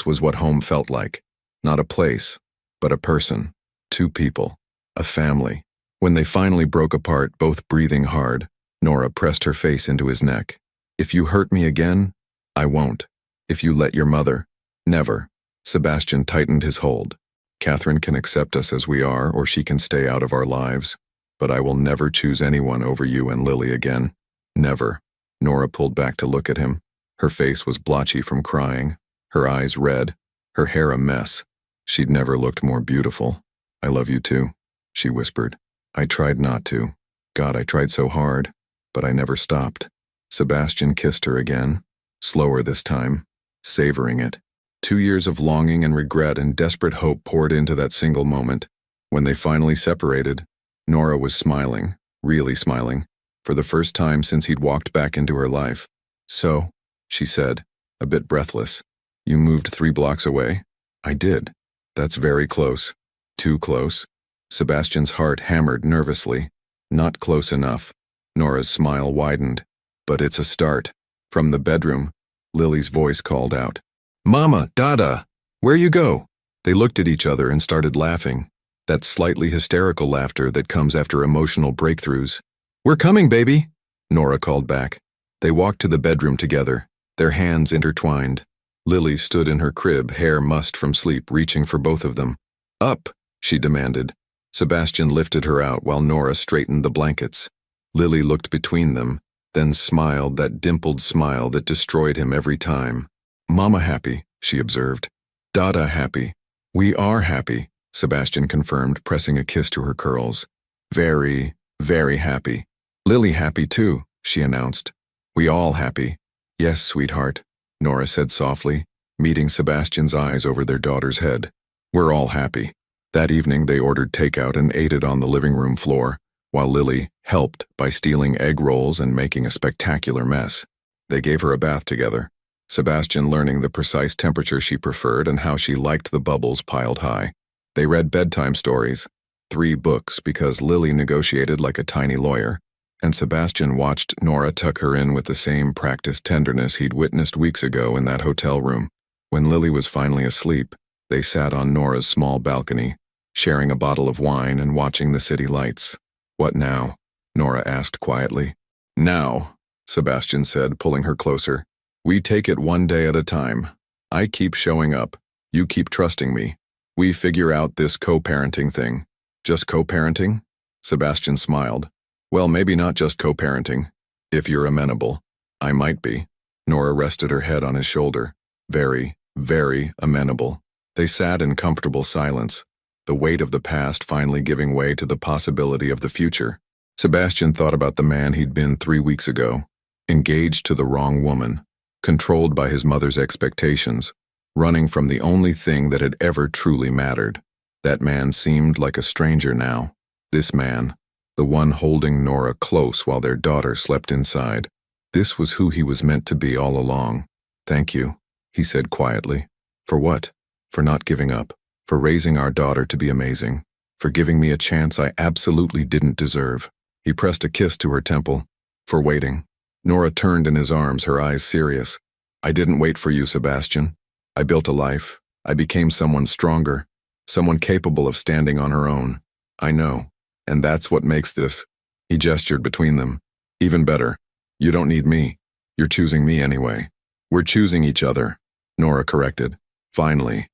A: was what home felt like. Not a place, but a person. 2 people. A family. When they finally broke apart, both breathing hard, Nora pressed her face into his neck. If you hurt me again, I won't. If you let your mother, never. Sebastian tightened his hold. Catherine can accept us as we are, or she can stay out of our lives. But I will never choose anyone over you and Lily again. Never. Nora pulled back to look at him. Her face was blotchy from crying, her eyes red, her hair a mess. She'd never looked more beautiful. I love you too, she whispered. I tried not to. God, I tried so hard, but I never stopped. Sebastian kissed her again, slower this time, savoring it. 2 years of longing and regret and desperate hope poured into that single moment. When they finally separated, Nora was smiling, really smiling, for the first time since he'd walked back into her life. So, she said, a bit breathless, you moved 3 blocks away? I did. That's very close. Too close. Sebastian's heart hammered nervously. Not close enough. Nora's smile widened. But it's a start. From the bedroom, Lily's voice called out, Mama, Dada, where you go? They looked at each other and started laughing. That slightly hysterical laughter that comes after emotional breakthroughs. We're coming, baby, Nora called back. They walked to the bedroom together, their hands intertwined. Lily stood in her crib, hair mussed from sleep, reaching for both of them. Up, she demanded. Sebastian lifted her out while Nora straightened the blankets. Lily looked between them, then smiled that dimpled smile that destroyed him every time. Mama happy, she observed. Dada happy. We are happy, Sebastian confirmed, pressing a kiss to her curls. Very, very happy. Lily happy too, she announced. We all happy. Yes, sweetheart, Nora said softly, meeting Sebastian's eyes over their daughter's head. We're all happy. That evening they ordered takeout and ate it on the living room floor, while Lily helped by stealing egg rolls and making a spectacular mess. They gave her a bath together, Sebastian learning the precise temperature she preferred and how she liked the bubbles piled high. They read bedtime stories, 3 books because Lily negotiated like a tiny lawyer, and Sebastian watched Nora tuck her in with the same practiced tenderness he'd witnessed weeks ago in that hotel room. When Lily was finally asleep, they sat on Nora's small balcony, sharing a bottle of wine and watching the city lights. What now? Nora asked quietly. Now, Sebastian said, pulling her closer. We take it one day at a time. I keep showing up. You keep trusting me. We figure out this co-parenting thing. Just co-parenting? Sebastian smiled. Well, maybe not just co-parenting. If you're amenable. I might be. Nora rested her head on his shoulder. Very, very amenable. They sat in comfortable silence, the weight of the past finally giving way to the possibility of the future. Sebastian thought about the man he'd been 3 weeks ago, engaged to the wrong woman, controlled by his mother's expectations, running from the only thing that had ever truly mattered. That man seemed like a stranger now. This man, the one holding Nora close while their daughter slept inside. This was who he was meant to be all along. Thank you, he said quietly. For what? For not giving up. For raising our daughter to be amazing. For giving me a chance I absolutely didn't deserve. He pressed a kiss to her temple. For waiting. Nora turned in his arms, her eyes serious. I didn't wait for you, Sebastian. I built a life. I became someone stronger. Someone capable of standing on her own. I know. And that's what makes this. He gestured between them. Even better. You don't need me. You're choosing me anyway. We're choosing each other, Nora corrected. Finally.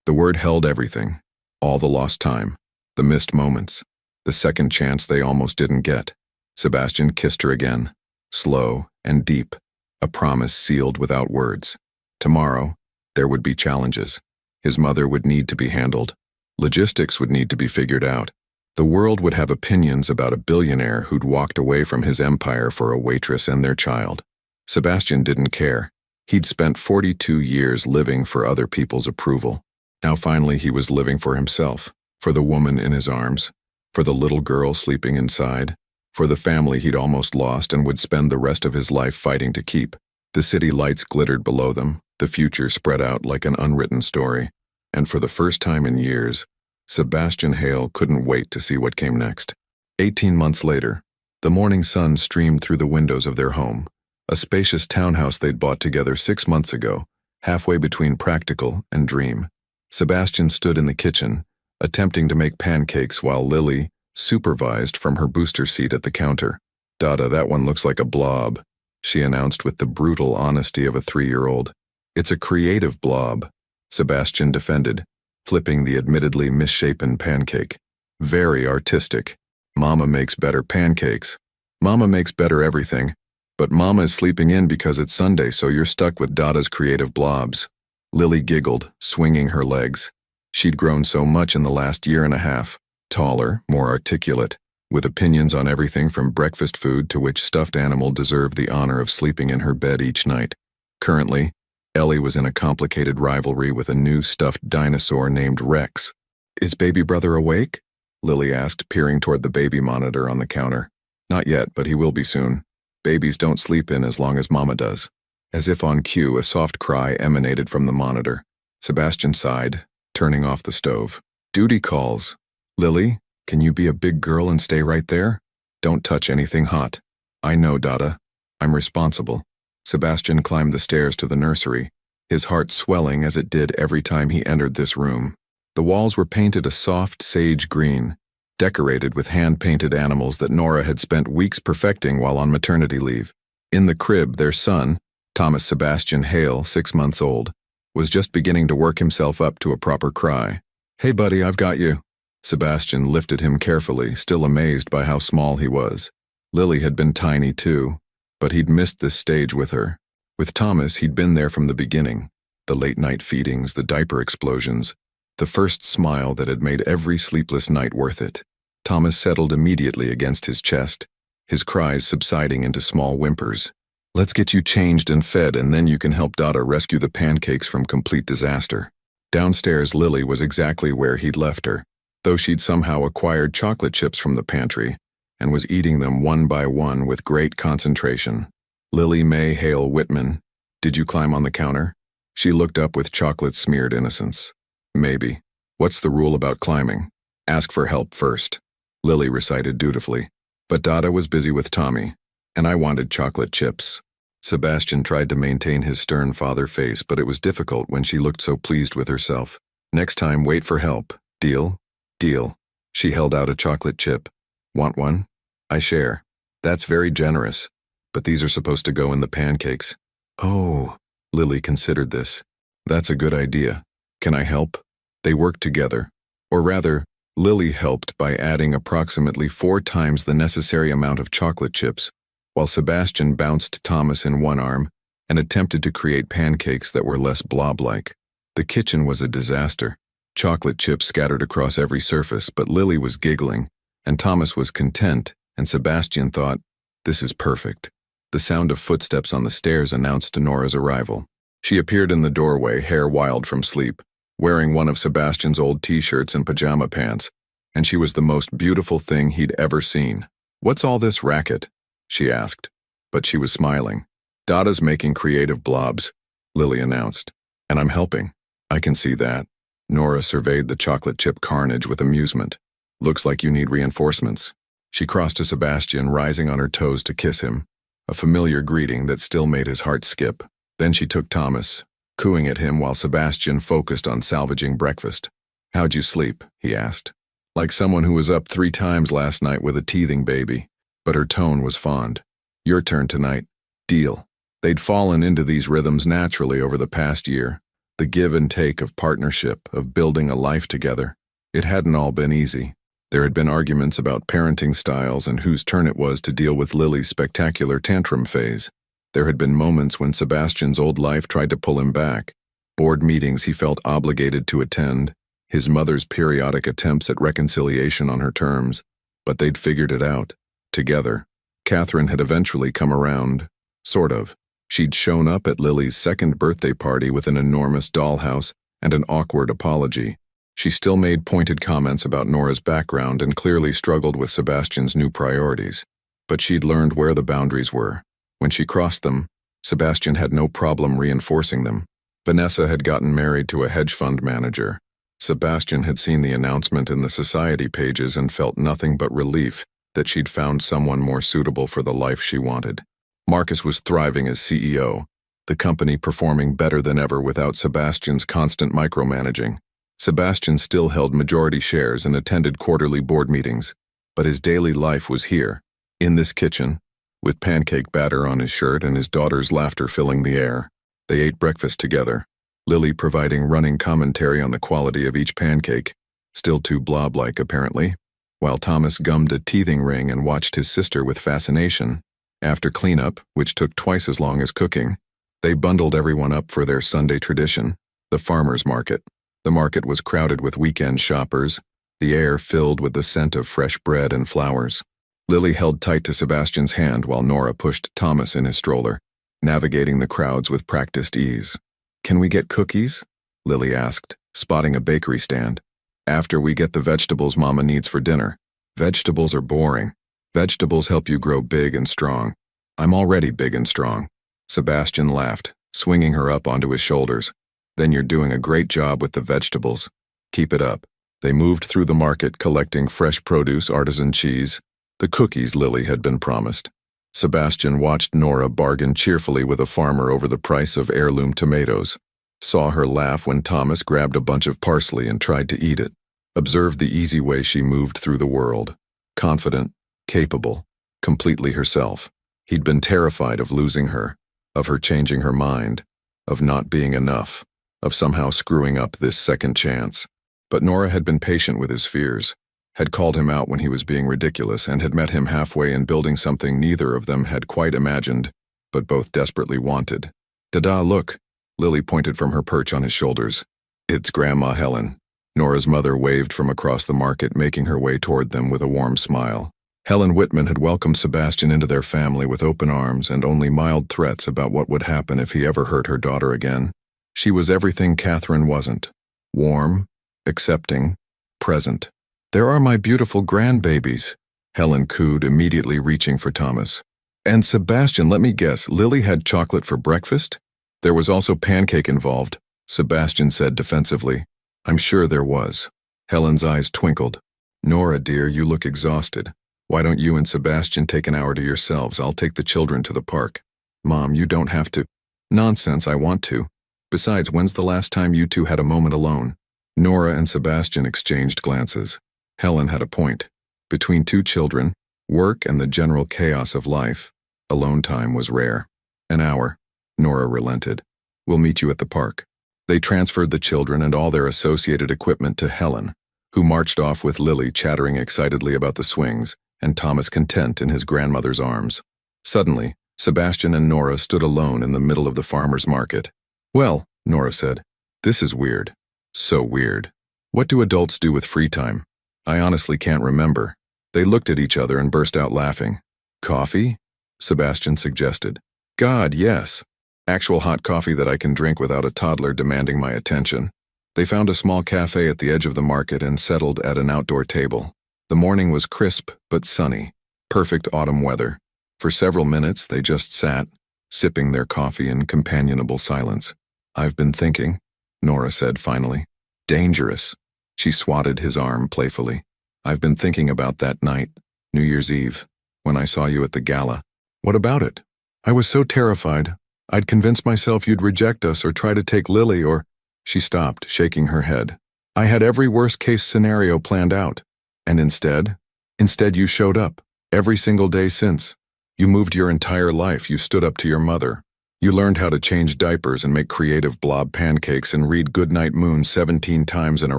A: The word held everything. All the lost time. The missed moments. The second chance they almost didn't get. Sebastian kissed her again. Slow and deep. A promise sealed without words. Tomorrow, there would be challenges. His mother would need to be handled. Logistics would need to be figured out. The world would have opinions about a billionaire who'd walked away from his empire for a waitress and their child. Sebastian didn't care. He'd spent 42 years living for other people's approval. Now finally he was living for himself, for the woman in his arms, for the little girl sleeping inside, for the family he'd almost lost and would spend the rest of his life fighting to keep. The city lights glittered below them, the future spread out like an unwritten story. And for the first time in years, Sebastian Hale couldn't wait to see what came next. 18 months later, the morning sun streamed through the windows of their home, a spacious townhouse they'd bought together 6 months ago, halfway between practical and dream. Sebastian stood in the kitchen, attempting to make pancakes while Lily supervised from her booster seat at the counter. Dada, that one looks like a blob, she announced with the brutal honesty of a 3-year-old. It's a creative blob, Sebastian defended, flipping the admittedly misshapen pancake. Very artistic. Mama makes better pancakes. Mama makes better everything. But Mama is sleeping in because it's Sunday, so you're stuck with Dada's creative blobs. Lily giggled, swinging her legs. She'd grown so much in the last year and a half, taller, more articulate, with opinions on everything from breakfast food to which stuffed animal deserved the honor of sleeping in her bed each night. Currently, Ellie was in a complicated rivalry with a new stuffed dinosaur named Rex. "Is baby brother awake?" Lily asked, peering toward the baby monitor on the counter. "Not yet, but he will be soon. Babies don't sleep in as long as mama does." As if on cue, a soft cry emanated from the monitor. Sebastian sighed, turning off the stove. "Duty calls. Lily, can you be a big girl and stay right there? Don't touch anything hot." "I know, Dada. I'm responsible." Sebastian climbed the stairs to the nursery, his heart swelling as it did every time he entered this room. The walls were painted a soft sage green, decorated with hand-painted animals that Nora had spent weeks perfecting while on maternity leave. In the crib, their son, Thomas Sebastian Hale, 6 months old, was just beginning to work himself up to a proper cry. "Hey buddy, I've got you." Sebastian lifted him carefully, still amazed by how small he was. Lily had been tiny too, but he'd missed this stage with her. With Thomas, he'd been there from the beginning. The late-night feedings, the diaper explosions, the first smile that had made every sleepless night worth it. Thomas settled immediately against his chest, his cries subsiding into small whimpers. "Let's get you changed and fed, and then you can help Dada rescue the pancakes from complete disaster." Downstairs, Lily was exactly where he'd left her, though she'd somehow acquired chocolate chips from the pantry and was eating them one by one with great concentration. "Lily May Hale Whitman, did you climb on the counter?" She looked up with chocolate-smeared innocence. "Maybe. What's the rule about climbing? Ask for help first," Lily recited dutifully. But Dada was busy with Tommy, and I wanted chocolate chips. Sebastian tried to maintain his stern father face, but it was difficult when she looked so pleased with herself. "Next time, wait for help. Deal?" "Deal." She held out a chocolate chip. "Want one?" "I share." "That's very generous, but these are supposed to go in the pancakes." "Oh," Lily considered this. "That's a good idea. Can I help?" They worked together. Or rather, Lily helped by adding approximately 4 times the necessary amount of chocolate chips, while Sebastian bounced Thomas in one arm and attempted to create pancakes that were less blob-like. The kitchen was a disaster. Chocolate chips scattered across every surface, but Lily was giggling, and Thomas was content, and Sebastian thought, "This is perfect." The sound of footsteps on the stairs announced Nora's arrival. She appeared in the doorway, hair wild from sleep, wearing one of Sebastian's old t-shirts and pajama pants, and she was the most beautiful thing he'd ever seen. "What's all this racket?" she asked, but she was smiling. "Dada's making creative blobs," Lily announced, "and I'm helping." "I can see that." Nora surveyed the chocolate chip carnage with amusement. "Looks like you need reinforcements." She crossed to Sebastian, rising on her toes to kiss him, a familiar greeting that still made his heart skip. Then she took Thomas, cooing at him while Sebastian focused on salvaging breakfast. "How'd you sleep?" he asked. "Like someone who was up 3 times last night with a teething baby." But her tone was fond. "Your turn tonight." Deal. They'd fallen into these rhythms naturally over the past year, the give and take of partnership, of building a life together. It hadn't all been easy. There had been arguments about parenting styles and whose turn it was to deal with Lily's spectacular tantrum phase. There had been moments when Sebastian's old life tried to pull him back, board meetings he felt obligated to attend, his mother's periodic attempts at reconciliation on her terms, but they'd figured it out. Together. Catherine had eventually come around. Sort of. She'd shown up at Lily's 2nd birthday party with an enormous dollhouse and an awkward apology. She still made pointed comments about Nora's background and clearly struggled with Sebastian's new priorities. But she'd learned where the boundaries were. When she crossed them, Sebastian had no problem reinforcing them. Vanessa had gotten married to a hedge fund manager. Sebastian had seen the announcement in the society pages and felt nothing but relief that she'd found someone more suitable for the life she wanted. Marcus was thriving as CEO, the company performing better than ever without Sebastian's constant micromanaging. Sebastian still held majority shares and attended quarterly board meetings, but his daily life was here, in this kitchen, with pancake batter on his shirt and his daughter's laughter filling the air. They ate breakfast together, Lily providing running commentary on the quality of each pancake, still too blob-like apparently, while Thomas gummed a teething ring and watched his sister with fascination. After cleanup, which took twice as long as cooking, they bundled everyone up for their Sunday tradition, The farmer's market. The market was crowded with weekend shoppers, the air filled with the scent of fresh bread and flowers. Lily held tight to Sebastian's hand while Nora pushed Thomas in his stroller, navigating the crowds with practiced ease. "Can we get cookies?" Lily asked, spotting a bakery stand. "After we get the vegetables Mama needs for dinner." "Vegetables are boring. Vegetables help you grow big and strong." "I'm already big and strong." Sebastian laughed, swinging her up onto his shoulders. "Then you're doing a great job with the vegetables. Keep it up." They moved through the market collecting fresh produce, artisan cheese, the cookies Lily had been promised. Sebastian watched Nora bargain cheerfully with a farmer over the price of heirloom tomatoes, saw her laugh when Thomas grabbed a bunch of parsley and tried to eat it, observed the easy way she moved through the world, confident, capable, completely herself. He'd been terrified of losing her, of her changing her mind, of not being enough, of somehow screwing up this second chance. But Nora had been patient with his fears, had called him out when he was being ridiculous, and had met him halfway in building something neither of them had quite imagined, but both desperately wanted. "Dada, look," Lily pointed from her perch on his shoulders. "It's Grandma Helen." Nora's mother waved from across the market, making her way toward them with a warm smile. Helen Whitman had welcomed Sebastian into their family with open arms and only mild threats about what would happen if he ever hurt her daughter again. She was everything Catherine wasn't. Warm, accepting, present. "There are my beautiful grandbabies," Helen cooed, immediately reaching for Thomas. "And Sebastian, let me guess, Lily had chocolate for breakfast?" "There was also pancake involved," Sebastian said defensively. "I'm sure there was." Helen's eyes twinkled. "Nora, dear, you look exhausted. Why don't you and Sebastian take an hour to yourselves? I'll take the children to the park." "Mom, you don't have to." "Nonsense, I want to. Besides, when's the last time you two had a moment alone?" Nora and Sebastian exchanged glances. Helen had a point. Between two children, work and the general chaos of life, alone time was rare. "An hour." Nora relented. "We'll meet you at the park." They transferred the children and all their associated equipment to Helen, who marched off with Lily chattering excitedly about the swings, and Thomas content in his grandmother's arms. Suddenly, Sebastian and Nora stood alone in the middle of the farmer's market. "Well," Nora said, "this is weird. So weird. What do adults do with free time? I honestly can't remember." They looked at each other and burst out laughing. "Coffee?" Sebastian suggested. "God, yes. Actual hot coffee that I can drink without a toddler demanding my attention." They found a small cafe at the edge of the market and settled at an outdoor table. The morning was crisp but sunny, perfect autumn weather. For several minutes they just sat, sipping their coffee in companionable silence. "I've been thinking," Nora said finally. "Dangerous." She swatted his arm playfully. "I've been thinking about that night, New Year's Eve, when I saw you at the gala." "What about it?" "I was so terrified. I'd convinced myself you'd reject us or try to take Lily or—" She stopped, shaking her head. "I had every worst-case scenario planned out. And instead you showed up, every single day since. You moved your entire life, you stood up to your mother. You learned how to change diapers and make creative blob pancakes and read Goodnight Moon 17 times in a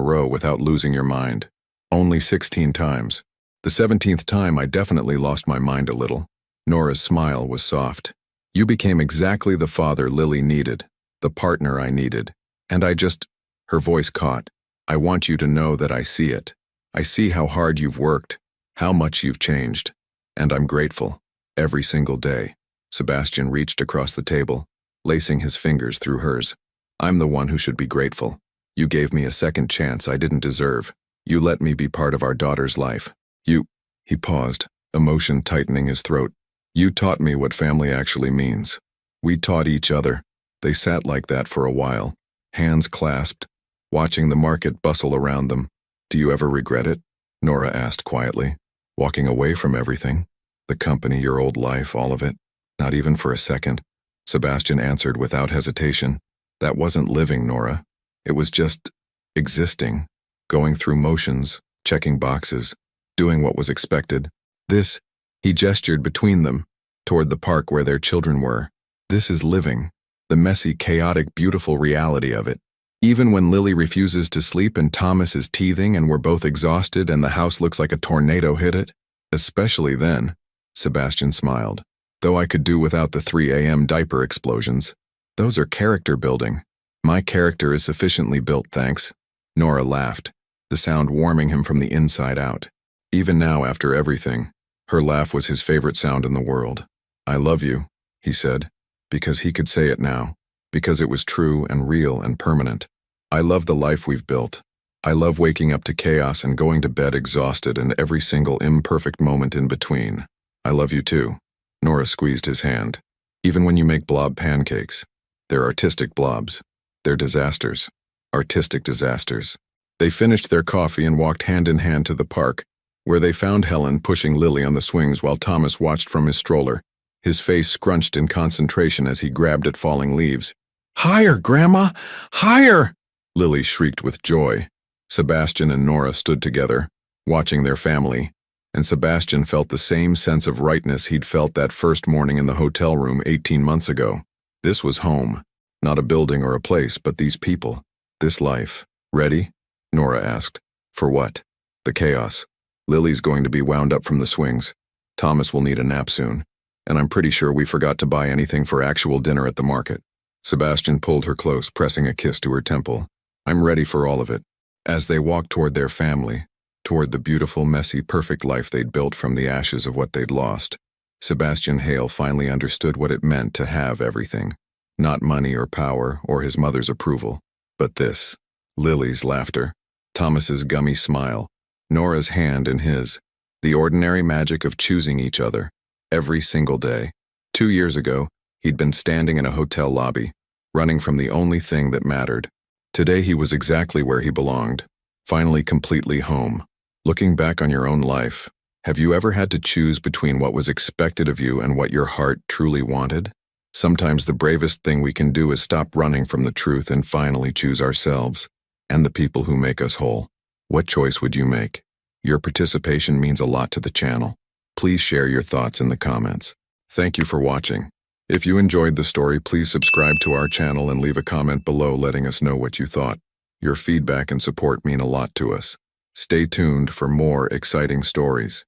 A: row without losing your mind. Only 16 times. The 17th time I definitely lost my mind a little." Nora's smile was soft. "You became exactly the father Lily needed, the partner I needed. And her voice caught. "I want you to know that I see it. I see how hard you've worked, how much you've changed. And I'm grateful. Every single day." Sebastian reached across the table, lacing his fingers through hers. "I'm the one who should be grateful. You gave me a second chance I didn't deserve. You let me be part of our daughter's life. He paused, emotion tightening his throat. "You taught me what family actually means. We taught each other." They sat like that for a while, hands clasped, watching the market bustle around them. "Do you ever regret it?" Nora asked quietly. "Walking away from everything? The company, your old life, all of it? Not even for a second." Sebastian answered without hesitation. "That wasn't living, Nora. It was just existing, going through motions, checking boxes, doing what was expected. This," he gestured between them, toward the park where their children were. "This is living, the messy, chaotic, beautiful reality of it. Even when Lily refuses to sleep and Thomas is teething and we're both exhausted and the house looks like a tornado hit it. Especially then." Sebastian smiled. "Though I could do without the 3 a.m. diaper explosions. Those are character building. My character is sufficiently built, thanks. Nora laughed, the sound warming him from the inside out. Even now, after everything, her laugh was his favorite sound in the world. I love you, he said, because he could say it now, because it was true and real and permanent. I love the life we've built. I love waking up to chaos and going to bed exhausted and every single imperfect moment in between. I love you too. Nora squeezed his hand. Even when you make blob pancakes, they're artistic blobs. They're disasters. Artistic disasters. They finished their coffee and walked hand in hand to the park, where they found Helen pushing Lily on the swings while Thomas watched from his stroller, his face scrunched in concentration as he grabbed at falling leaves. Higher, Grandma! Higher! Lily shrieked with joy. Sebastian and Nora stood together, watching their family, and Sebastian felt the same sense of rightness he'd felt that first morning in the hotel room 18 months ago. This was home. Not a building or a place, but these people. This life. Ready? Nora asked. For what? The chaos. Lily's going to be wound up from the swings. Thomas will need a nap soon. And I'm pretty sure we forgot to buy anything for actual dinner at the market. Sebastian pulled her close, pressing a kiss to her temple. I'm ready for all of it. As they walked toward their family, toward the beautiful, messy, perfect life they'd built from the ashes of what they'd lost, Sebastian Hale finally understood what it meant to have everything. Not money or power or his mother's approval, but this. Lily's laughter, Thomas's gummy smile, Nora's hand in his. The ordinary magic of choosing each other, every single day. 2 years ago, he'd been standing in a hotel lobby, running from the only thing that mattered. Today he was exactly where he belonged, finally completely home. Looking back on your own life, have you ever had to choose between what was expected of you and what your heart truly wanted? Sometimes the bravest thing we can do is stop running from the truth and finally choose ourselves and the people who make us whole. What choice would you make? Your participation means a lot to the channel. Please share your thoughts in the comments. Thank you for watching. If you enjoyed the story, please subscribe to our channel and leave a comment below letting us know what you thought. Your feedback and support mean a lot to us. Stay tuned for more exciting stories.